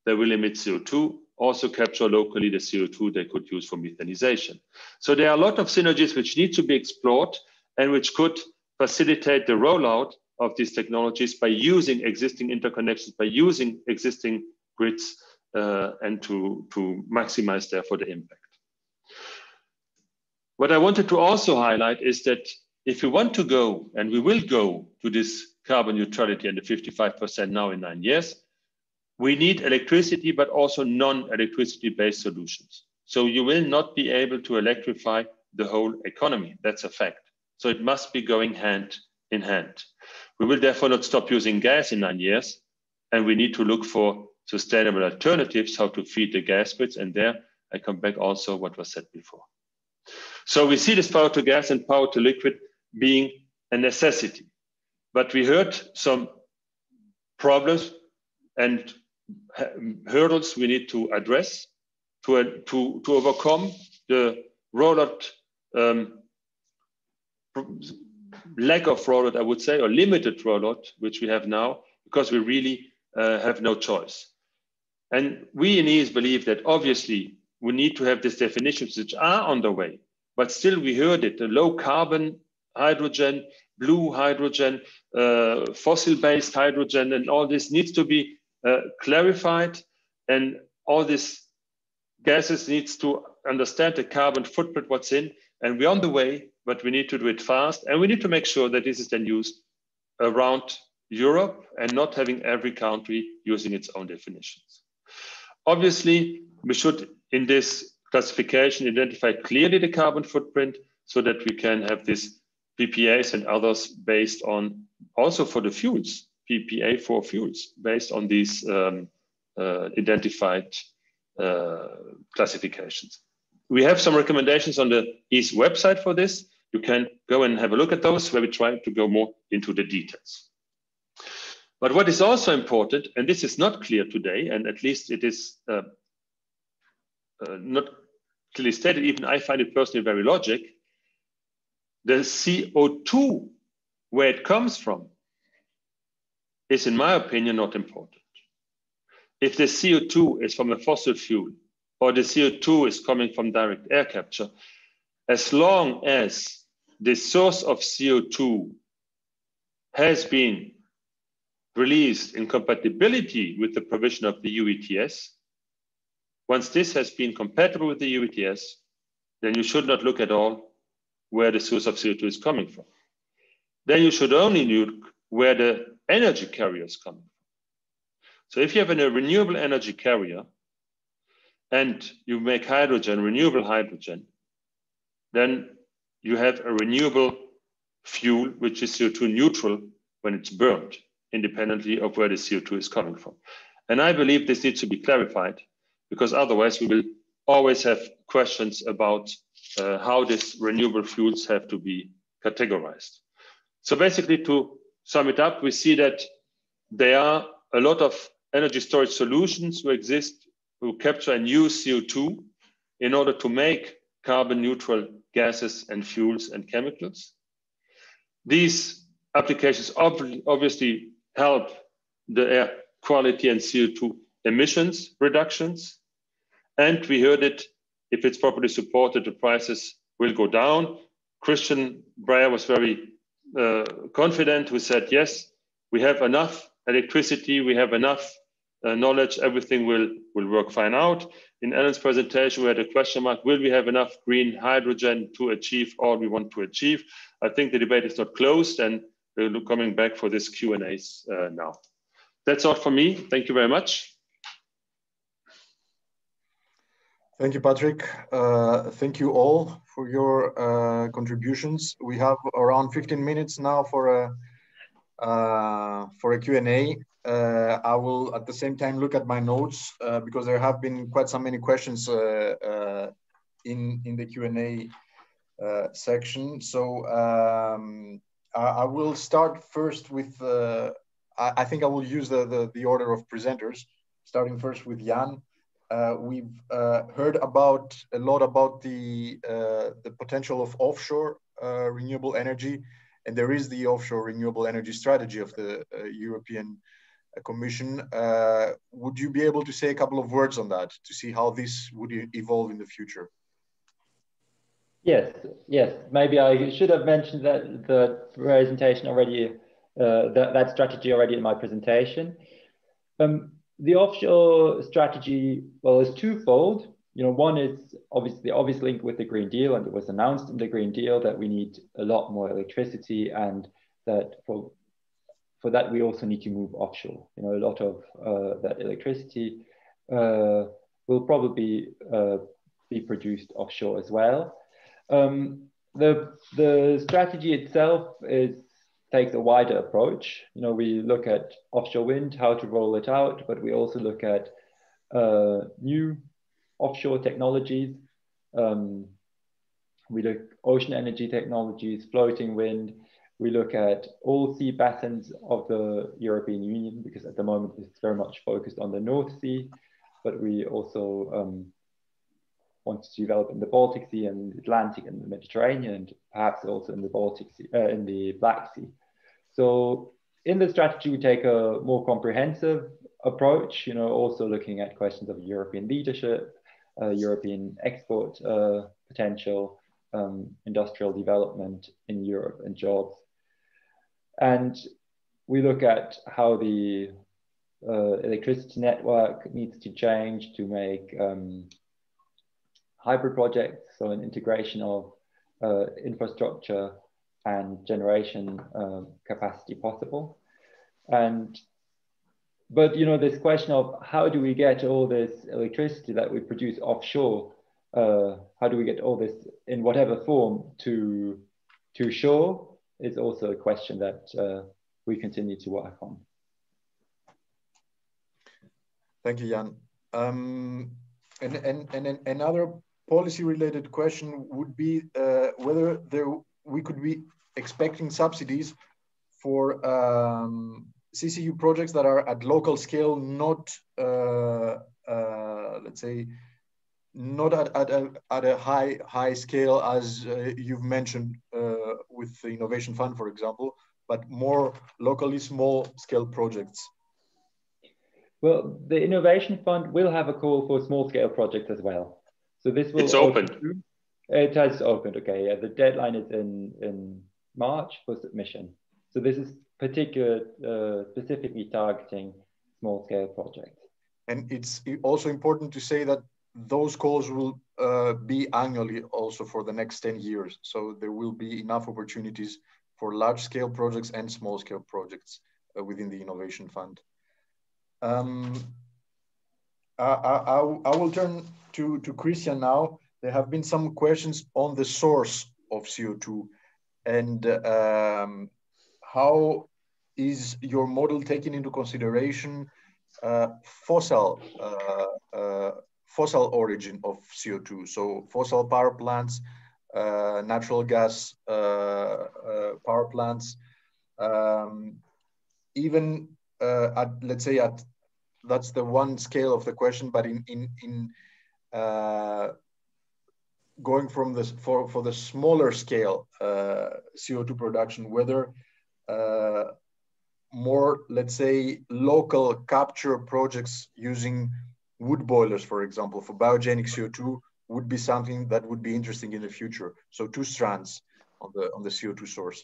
they will emit CO2, also capture locally the CO2 they could use for methanization. So there are a lot of synergies which need to be explored and which could facilitate the rollout of these technologies by using existing interconnections, by using existing grids, and to maximize therefore the impact. What I wanted to also highlight is that if we want to go, and we will go to this carbon neutrality and the 55% now in 9 years, we need electricity, but also non-electricity based solutions. So you will not be able to electrify the whole economy. That's a fact. So it must be going hand in hand. We will therefore not stop using gas in 9 years, and we need to look for sustainable alternatives, how to feed the gas grids. And there I come back also what was said before. So we see this power to gas and power to liquid being a necessity, but we heard some problems and hurdles we need to address to overcome the rollout, lack of rollout, I would say, or limited rollout, which we have now, because we really have no choice. And we in EES believe that obviously we need to have these definitions which are on the way, but still we heard it, the low carbon hydrogen, blue hydrogen, fossil-based hydrogen, and all this needs to be clarified, and all these gases needs to understand the carbon footprint, what's in, and we're on the way, but we need to do it fast, and we need to make sure that this is then used around Europe and not having every country using its own definitions. Obviously, we should, in this classification, identify clearly the carbon footprint so that we can have these PPAs and others based on, also for the fuels, PPA for fuels, based on these identified classifications. We have some recommendations on the EES website for this. You can go and have a look at those, where we try to go more into the details. But what is also important, and this is not clear today, and at least it is not clearly stated, even I find it personally very logic, the CO2, where it comes from, is, in my opinion, not important. If the CO2 is from a fossil fuel, or the CO2 is coming from direct air capture, as long as the source of CO2 has been released in compatibility with the provision of the EU ETS, once this has been compatible with the EU ETS, then you should not look at all where the source of CO2 is coming from. Then you should only look where the energy carrier is coming from. So if you have a renewable energy carrier and you make hydrogen, renewable hydrogen, then you have a renewable fuel which is CO2 neutral when it's burned, independently of where the CO2 is coming from. And I believe this needs to be clarified, because otherwise we will always have questions about how these renewable fuels have to be categorized. So basically, to sum it up, we see that there are a lot of energy storage solutions who exist, who capture and use CO2 in order to make carbon neutral gases and fuels and chemicals. These applications obviously help the air quality and CO2 emissions reductions. And we heard it, if it's properly supported, the prices will go down. Christian Breyer was very confident, who said, yes, we have enough electricity, we have enough knowledge, everything will work fine out. In Alan's presentation, we had a question mark: will we have enough green hydrogen to achieve all we want to achieve? I think the debate is not closed, and we're coming back for this Q&As now. That's all for me. Thank you very much. Thank you, Patrick. Thank you all for your contributions. We have around 15 minutes now for a Q&A. I will at the same time look at my notes because there have been quite so many questions in the Q&A section. So I will start first with, I think I will use the order of presenters, starting first with Jan. We've heard a lot about the potential of offshore renewable energy, and there is the offshore renewable energy strategy of the European Commission. Would you be able to say a couple of words on that to see how this would evolve in the future? Yes. Maybe I should have mentioned that the presentation already, that strategy already in my presentation. The offshore strategy, well, is twofold. One is obvious link with the Green Deal, and it was announced in the Green Deal that we need a lot more electricity, and that for that we also need to move offshore. A lot of that electricity will probably be produced offshore as well. The strategy itself takes a wider approach. We look at offshore wind, how to roll it out, but we also look at new offshore technologies. We look at ocean energy technologies, floating wind. We look at all sea basins of the European Union, because at the moment it's very much focused on the North Sea, but we also want to develop in the Baltic Sea and the Atlantic and the Mediterranean, and perhaps also in the Baltic Sea, in the Black Sea. So in the strategy, we take a more comprehensive approach, also looking at questions of European leadership, European export potential, industrial development in Europe and jobs. And we look at how the electricity network needs to change to make hybrid projects, so an integration of infrastructure and generation capacity possible. But this question of how do we get all this electricity that we produce offshore, how do we get all this in whatever form to shore, is also a question that we continue to work on. Thank you, Jan. And another policy-related question would be whether we could be expecting subsidies for CCU projects that are at local scale, not let's say, not at a high scale as you've mentioned with the Innovation Fund, for example, but more locally small-scale projects. Well, the Innovation Fund will have a call for small-scale projects as well. So this will it's open. It has opened. Okay, yeah. The deadline is in March for submission. So this is specifically targeting small-scale projects. And it's also important to say that those calls will be annually also for the next 10 years. So there will be enough opportunities for large-scale projects and small-scale projects within the Innovation Fund. I will turn to Christian now. There have been some questions on the source of CO2 and how is your model taking into consideration fossil origin of CO2? So fossil power plants, natural gas power plants, even let's say that's the one scale of the question, but in going from this for the smaller scale CO2 production, whether more, let's say, local capture projects using wood boilers, for example, for biogenic CO2 would be something that would be interesting in the future. So two strands on the CO2 source.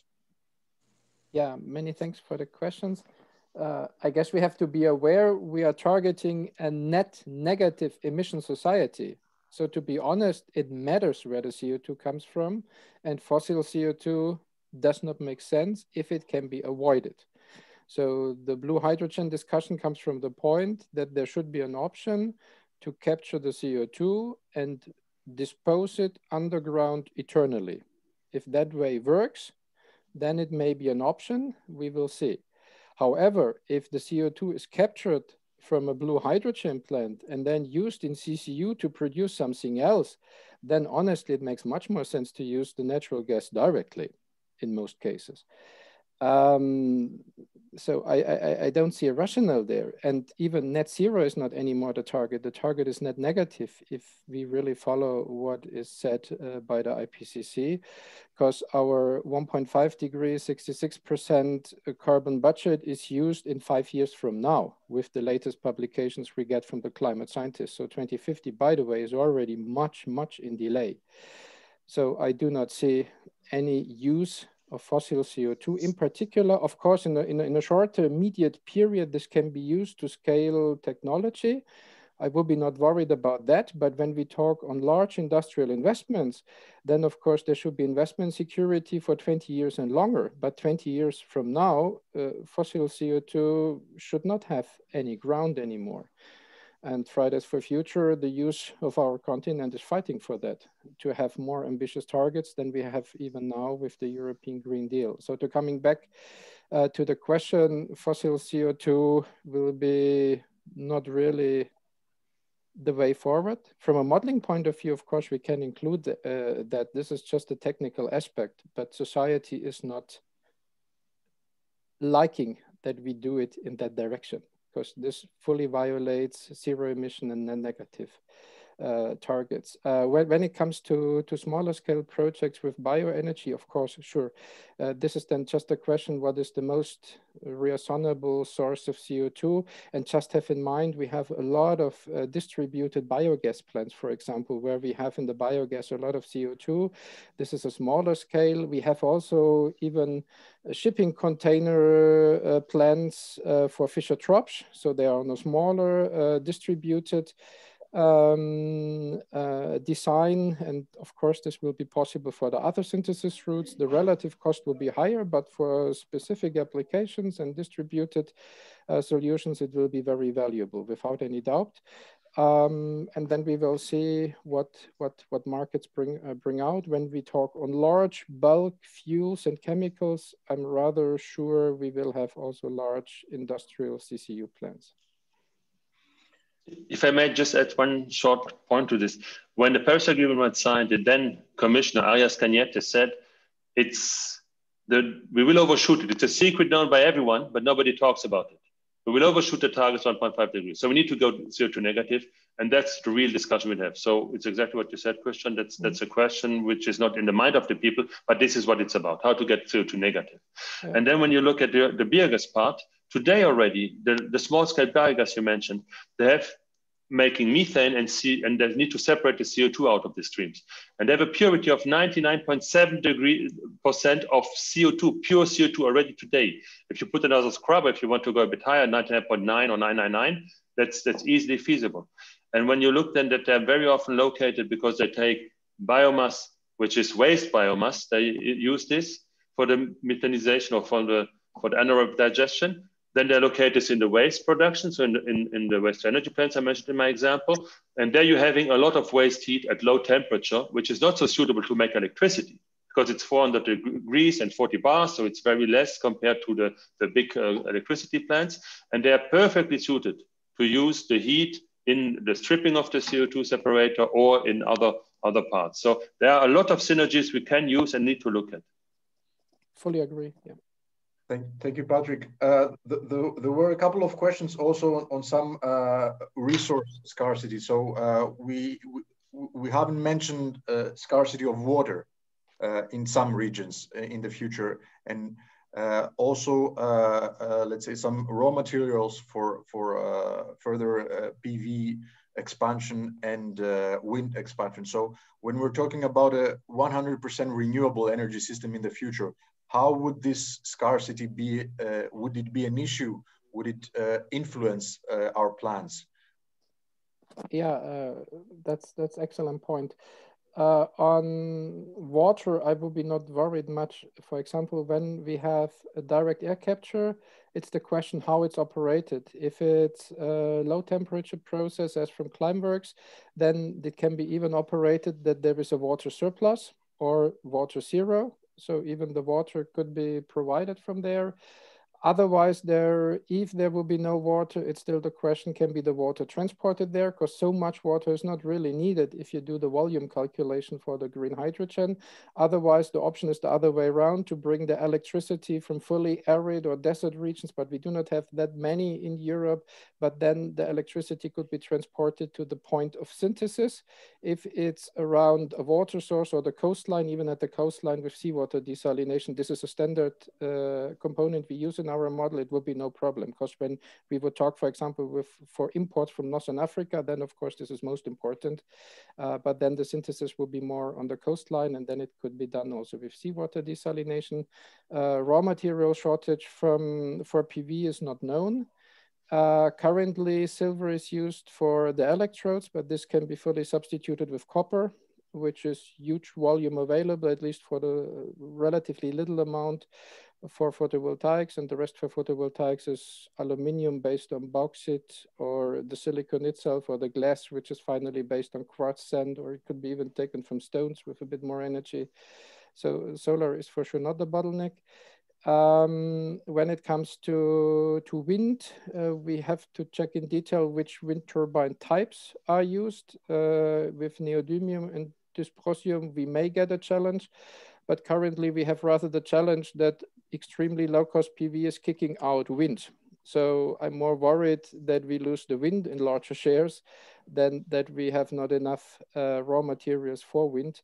Yeah, many thanks for the questions. I guess we have to be aware we are targeting a net negative emission society. So to be honest, it matters where the CO2 comes from, and fossil CO2 does not make sense if it can be avoided. So the blue hydrogen discussion comes from the point that there should be an option to capture the CO2 and dispose it underground eternally. If that way works, then it may be an option, we will see. However, if the CO2 is captured from a blue hydrogen plant and then used in CCU to produce something else, then honestly, it makes much more sense to use the natural gas directly in most cases. So I don't see a rationale there. And even net zero is not anymore the target. The target is net negative if we really follow what is said by the IPCC, because our 1.5 degrees, 66% carbon budget is used in 5 years from now with the latest publications we get from the climate scientists. So 2050, by the way, is already much, much in delay. So I do not see any use of fossil CO2 in particular. Of course, in a short to immediate period, this can be used to scale technology. I will be not worried about that. But when we talk on large industrial investments, then of course there should be investment security for 20 years and longer. But 20 years from now, fossil CO2 should not have any ground anymore. And Fridays for Future, the use of our continent is fighting for that, to have more ambitious targets than we have even now with the European Green Deal. So to coming back to the question, fossil CO2 will be not really the way forward. From a modeling point of view, of course, we can include that this is just a technical aspect, but society is not liking that we do it in that direction, because this fully violates zero emission and negative targets. When it comes to smaller scale projects with bioenergy, of course, sure. This is then just a question, what is the most reasonable source of CO2? And just have in mind, we have a lot of distributed biogas plants, for example, where we have in the biogas a lot of CO2. This is a smaller scale. We have also even shipping container plants for Fischer-Tropsch. So they are on a smaller distributed design, and of course this will be possible for the other synthesis routes. The relative cost will be higher, but for specific applications and distributed solutions, it will be very valuable without any doubt. And then we will see what markets bring out. When we talk on large bulk fuels and chemicals, I'm rather sure we will have also large industrial CCU plants. If I may just add one short point to this. When the Paris Agreement was signed, the then Commissioner Arias Cañete said, we will overshoot it. It's a secret known by everyone, but nobody talks about it. We will overshoot the targets 1.5 degrees. So we need to go CO2 negative, and that's the real discussion we have. So it's exactly what you said, Christian. That's a question which is not in the mind of the people, but this is what it's about, how to get CO2 negative. Yeah. And then when you look at the biogas part, today already, the small scale biogas you mentioned, they have making methane and they need to separate the CO2 out of the streams. And they have a purity of 99.7% of CO2, pure CO2 already today. If you put another scrubber, if you want to go a bit higher, 99.9 or 999, that's easily feasible. And when you look then that they're very often located because they take biomass, which is waste biomass, they use this for the methanization or for the anaerobic digestion. Then they're located in the waste production, so in the waste energy plants I mentioned in my example. And there you're having a lot of waste heat at low temperature, which is not so suitable to make electricity because it's 400 degrees and 40 bars, so it's very less compared to the big electricity plants. And they are perfectly suited to use the heat in the stripping of the CO2 separator or in other parts. So there are a lot of synergies we can use and need to look at. Fully agree, yeah. Thank you, Patrick. There were a couple of questions also on some resource scarcity. So we haven't mentioned scarcity of water in some regions in the future, and also let's say some raw materials for further PV expansion and wind expansion. So when we're talking about a 100% renewable energy system in the future, how would this scarcity be? Would it be an issue would it influence our plans? Yeah, that's excellent point. On water, I would be not worried much. For example, when we have a direct air capture, it's the question how it's operated. If it's a low temperature process as from Climeworks, then it can be even operated that there is a water surplus or water zero. So even the water could be provided from there. Otherwise, if there will be no water, it's still the question, can be the water transported there? Because so much water is not really needed if you do the volume calculation for the green hydrogen. Otherwise, the option is the other way around, to bring the electricity from fully arid or desert regions, but we do not have that many in Europe. But then the electricity could be transported to the point of synthesis. If it's around a water source or the coastline, even at the coastline with seawater desalination, this is a standard component we use in our model, it would be no problem. Because when we would talk, for example, for imports from Northern Africa, then of course this is most important. But then the synthesis will be more on the coastline, and then it could be done also with seawater desalination. Raw material shortage for PV is not known. Currently, silver is used for the electrodes, but this can be fully substituted with copper, which is huge volume available, at least for the relatively little amount for photovoltaics, and the rest for photovoltaics is aluminium based on bauxite, or the silicon itself, or the glass, which is finally based on quartz sand, or it could be even taken from stones with a bit more energy. So solar is for sure not the bottleneck. When it comes to wind, we have to check in detail which wind turbine types are used. With neodymium and dysprosium, we may get a challenge, but currently we have rather the challenge that extremely low-cost PV is kicking out wind. So I'm more worried that we lose the wind in larger shares than that we have not enough raw materials for wind.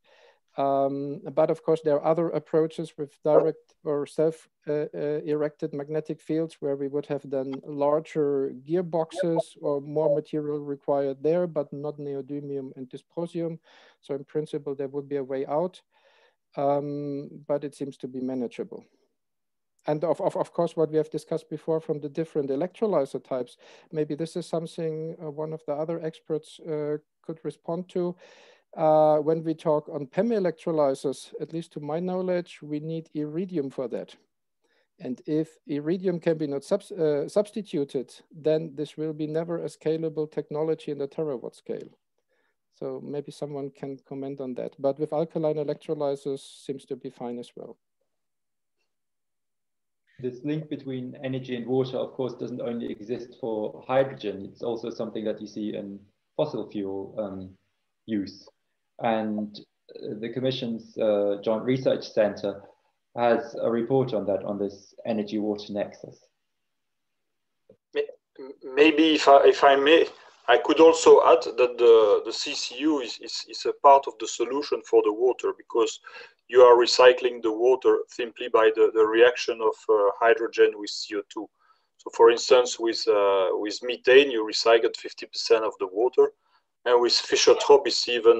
But of course, there are other approaches with direct or self-erected magnetic fields where we would have then larger gearboxes or more material required there, but not neodymium and dysprosium. So in principle, there would be a way out, but it seems to be manageable. And of course, what we have discussed before from the different electrolyzer types, maybe this is something one of the other experts could respond to. When we talk on PEM electrolyzers, at least to my knowledge, we need iridium for that. And if iridium can be not substituted, then this will be never a scalable technology in the terawatt scale. So maybe someone can comment on that. But with alkaline electrolyzers seems to be fine as well. This link between energy and water, of course, doesn't only exist for hydrogen. It's also something that you see in fossil fuel use. And the Commission's Joint Research Center has a report on that, on this energy-water nexus. Maybe if I may, I could also add that the CCU is a part of the solution for the water, because you are recycling the water simply by the reaction of hydrogen with CO2. So for instance, with methane, you recycle 50% of the water, and with Fischer-Tropsch it's even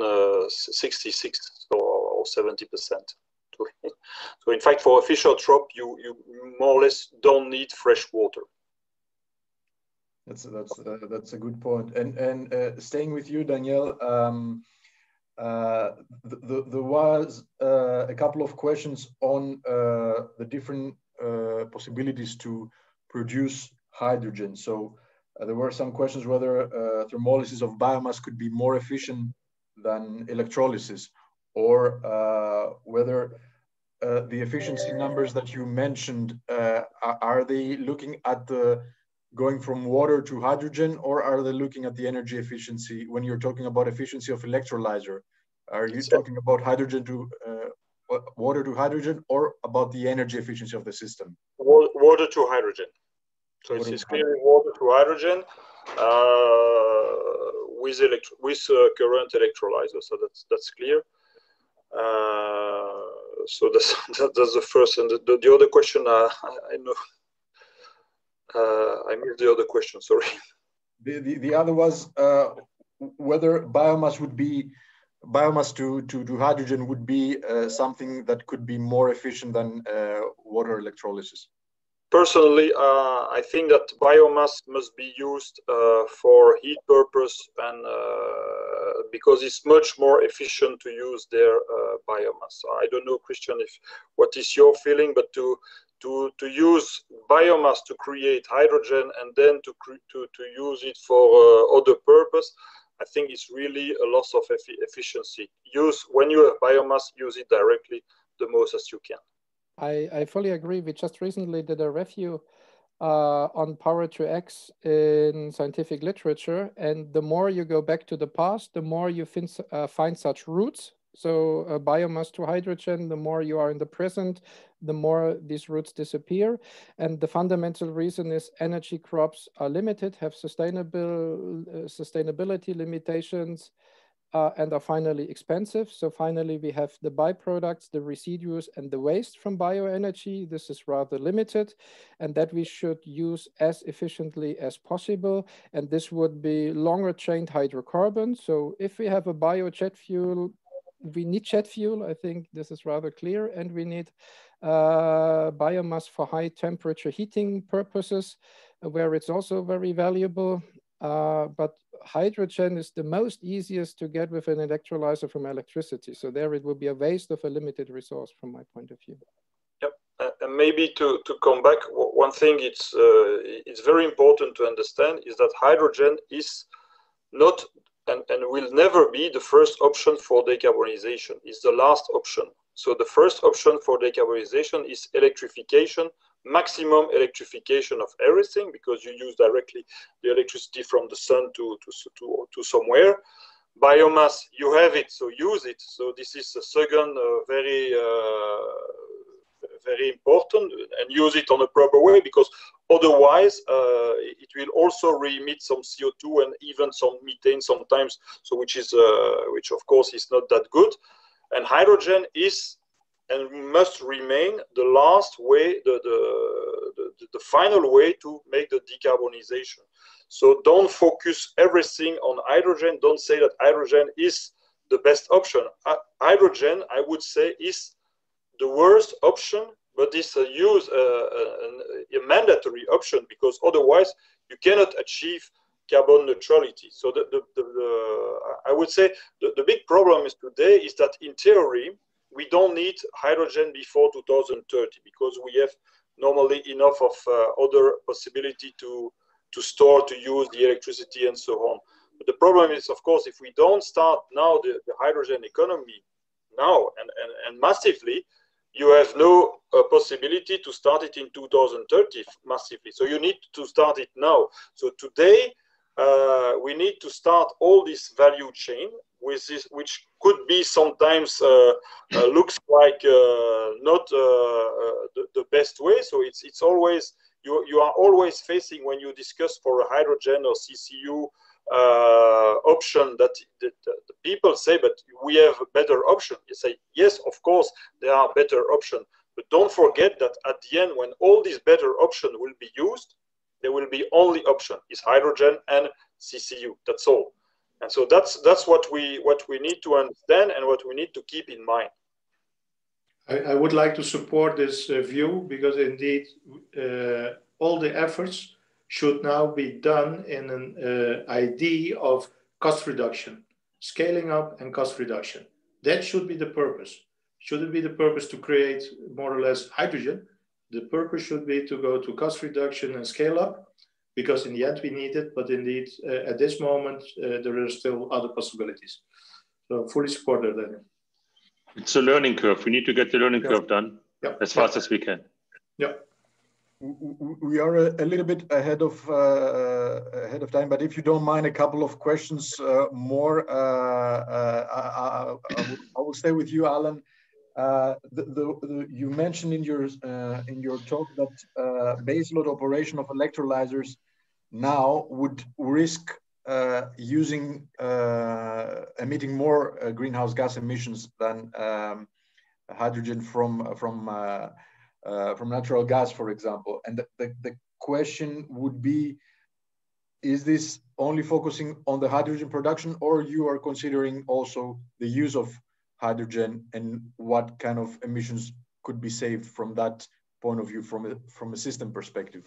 66 or 70%. So in fact, for a Fischer-Tropsch, you more or less don't need fresh water. That's a good point. And staying with you, Danielle, there was a couple of questions on the different possibilities to produce hydrogen. So there were some questions whether thermolysis of biomass could be more efficient than electrolysis, or whether the efficiency numbers that you mentioned, are they looking at the going from water to hydrogen, or are they looking at the energy efficiency when you're talking about efficiency of electrolyzer? Are you talking about hydrogen to water to hydrogen, or about the energy efficiency of the system? Water to hydrogen. So it's clearly water to hydrogen with current electrolyzer. So that's clear. So that's the first. And the other question, I know. I missed the other question, sorry. The other was whether biomass to hydrogen would be something that could be more efficient than water electrolysis. personally, I think that biomass must be used for heat purpose, and because it's much more efficient to use their biomass. I don't know, Christian, if what is your feeling, but to use biomass to create hydrogen and then to use it for other purpose, I think it's really a loss of efficiency. When you have biomass, use it directly the most as you can. I fully agree. We just recently did a review on power to X in scientific literature, and the more you go back to the past, the more you find such routes. So biomass to hydrogen, the more you are in the present, the more these routes disappear. And the fundamental reason is energy crops are limited, have sustainability limitations, and are finally expensive. So finally, we have the byproducts, the residues, and the waste from bioenergy. This is rather limited, and that we should use as efficiently as possible. And this would be longer chained hydrocarbons. So if we have a biojet fuel, we need jet fuel. I think this is rather clear, and we need biomass for high temperature heating purposes, where it's also very valuable. But hydrogen is the most easiest to get with an electrolyzer from electricity. So there it will be a waste of a limited resource from my point of view. Yep, and maybe to come back, one thing it's very important to understand is that hydrogen is not and will never be the first option for decarbonization. It's the last option. So the first option for decarbonization is electrification, maximum electrification of everything, because you use directly the electricity from the sun to somewhere. Biomass, you have it, so use it. So this is a second very important, and use it on a proper way, because otherwise it will also re-emit some CO2 and even some methane sometimes, so which of course is not that good. And hydrogen is and must remain the last way, the final way to make the decarbonization. So don't focus everything on hydrogen. Don't say that hydrogen is the best option. Hydrogen, I would say, is the worst option, but it's a mandatory option, because otherwise you cannot achieve carbon neutrality. So I would say the big problem is today is that in theory, we don't need hydrogen before 2030, because we have normally enough of other possibility to store, to use the electricity and so on. But the problem is, of course, if we don't start now the hydrogen economy now and massively, you have no possibility to start it in 2030 massively. So you need to start it now. So today, we need to start all this value chain with this, which could be sometimes looks like not the best way. So it's always, you are always facing, when you discuss for a hydrogen or CCU option, that the people say, but we have a better option. You say, yes, of course, there are better options. But don't forget that at the end, when all these better options will be used, there will be only option is hydrogen and CCU. That's all. And so that's what we need to understand and what we need to keep in mind. I would like to support this view, because indeed all the efforts should now be done in an idea of cost reduction, scaling up and cost reduction. That should be the purpose. Should it be the purpose to create more or less hydrogen? The purpose should be to go to cost reduction and scale up, because in the end we need it, but indeed at this moment there are still other possibilities. So fully support that, Daniel. It's a learning curve. We need to get the learning curve done as fast as we can. Yeah. We are a little bit ahead of time, but if you don't mind, a couple of questions more. I will stay with you, Alan. You mentioned in your talk that baseload operation of electrolyzers now would risk emitting more greenhouse gas emissions than hydrogen from natural gas, for example. And the question would be, is this only focusing on the hydrogen production, or you are considering also the use of hydrogen and what kind of emissions could be saved from that point of view from a system perspective?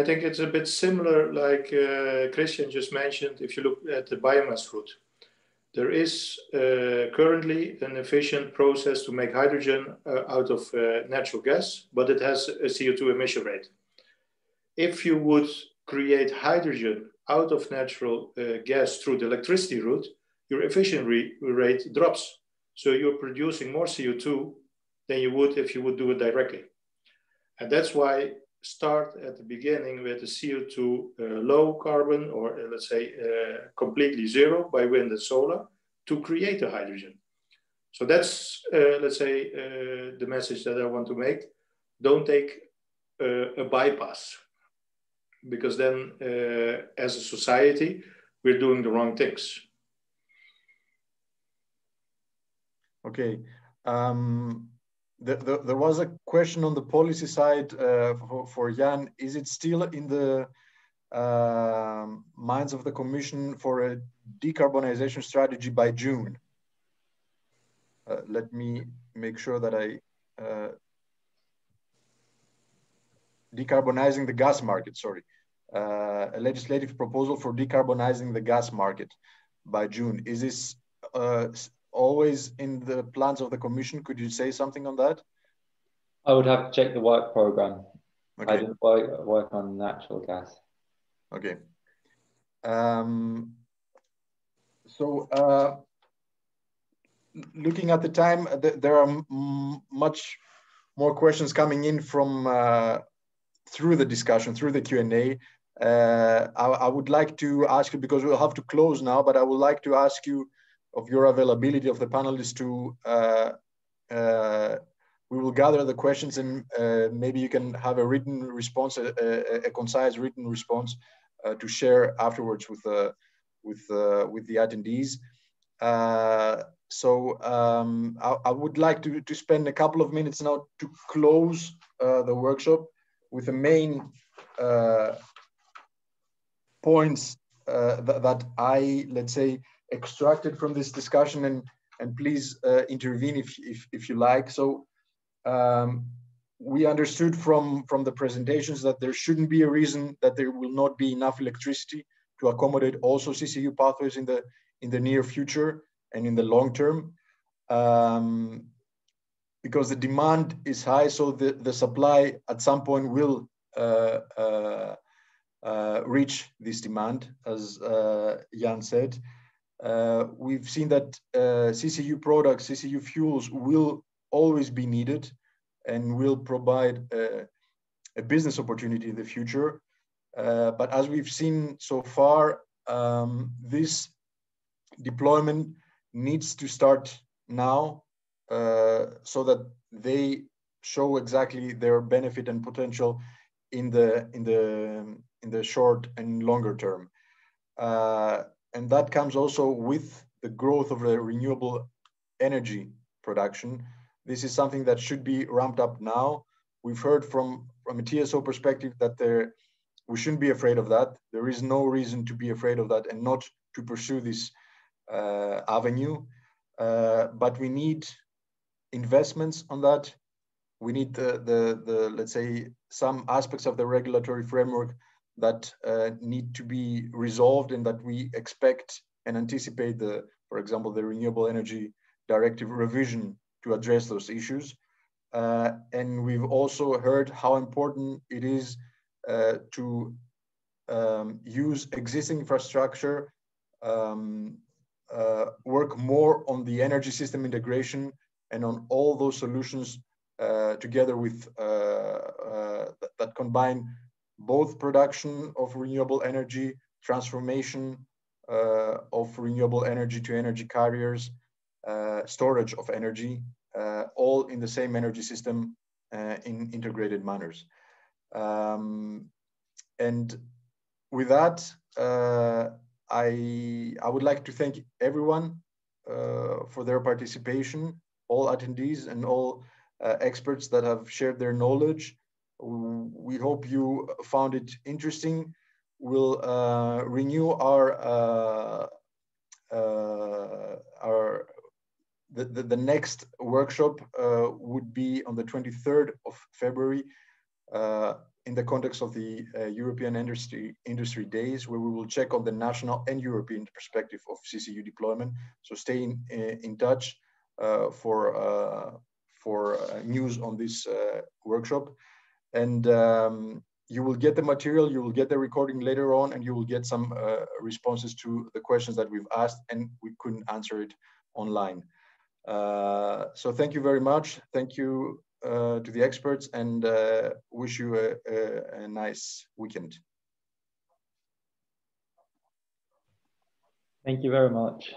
I think it's a bit similar, like Christian just mentioned. If you look at the biomass route, there is currently an efficient process to make hydrogen out of natural gas, but it has a CO2 emission rate. If you would create hydrogen out of natural gas through the electricity route, your efficiency rate drops. So you're producing more CO2 than you would if you would do it directly. And that's why start at the beginning with the CO2 low carbon, or let's say completely zero by wind and solar, to create the hydrogen. So that's, let's say, the message that I want to make. Don't take a bypass, because then as a society, we're doing the wrong things. Okay. There was a question on the policy side for Jan. Is it still in the minds of the Commission for a decarbonization strategy by June? Let me make sure that I... decarbonizing the gas market, sorry. A legislative proposal for decarbonizing the gas market by June. Is this always in the plans of the Commission? Could you say something on that? I would have to check the work program. Okay. I didn't work on natural gas. Okay. Looking at the time, there are much more questions coming in from through the discussion, through the Q&A. I would like to ask you, because we'll have to close now, but I would like to ask you of your availability of the panelists to, we will gather the questions and maybe you can have a written response, a concise written response to share afterwards with the attendees. I would like to spend a couple of minutes now to close the workshop with the main points that I, let's say, extracted from this discussion, and please intervene if you like. So we understood from the presentations that there shouldn't be a reason that there will not be enough electricity to accommodate also CCU pathways in the near future and in the long term, because the demand is high, so the supply at some point will reach this demand, as Jan said. We've seen that CCU products, CCU fuels will always be needed and will provide a business opportunity in the future. But as we've seen so far, this deployment needs to start now so that they show exactly their benefit and potential in the short and longer term. And that comes also with the growth of the renewable energy production. This is something that should be ramped up now. We've heard from a TSO perspective that we shouldn't be afraid of that. There is no reason to be afraid of that and not to pursue this avenue. But we need investments on that. We need the let's say, some aspects of the regulatory framework that need to be resolved and that we expect and anticipate for example, the Renewable Energy Directive revision to address those issues. And we've also heard how important it is to use existing infrastructure, work more on the energy system integration and on all those solutions together with that combine both production of renewable energy, transformation of renewable energy to energy carriers, storage of energy, all in the same energy system in integrated manners. And with that, I would like to thank everyone for their participation, all attendees and all experts that have shared their knowledge. We hope you found it interesting. We'll renew the next workshop would be on the 23rd of February in the context of the European Industry Days, where we will check on the national and European perspective of CCU deployment. So stay in touch for news on this workshop. And you will get the material, you will get the recording later on, and you will get some responses to the questions that we've asked and we couldn't answer it online. So thank you very much. Thank you to the experts, and wish you a nice weekend. Thank you very much.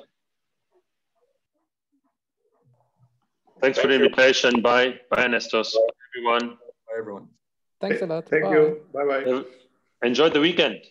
Thanks for the invitation. Bye. Bye, Nestos. Everyone. Bye, everyone. Thanks a lot. Thank Bye. you. Bye-bye. Enjoy the weekend.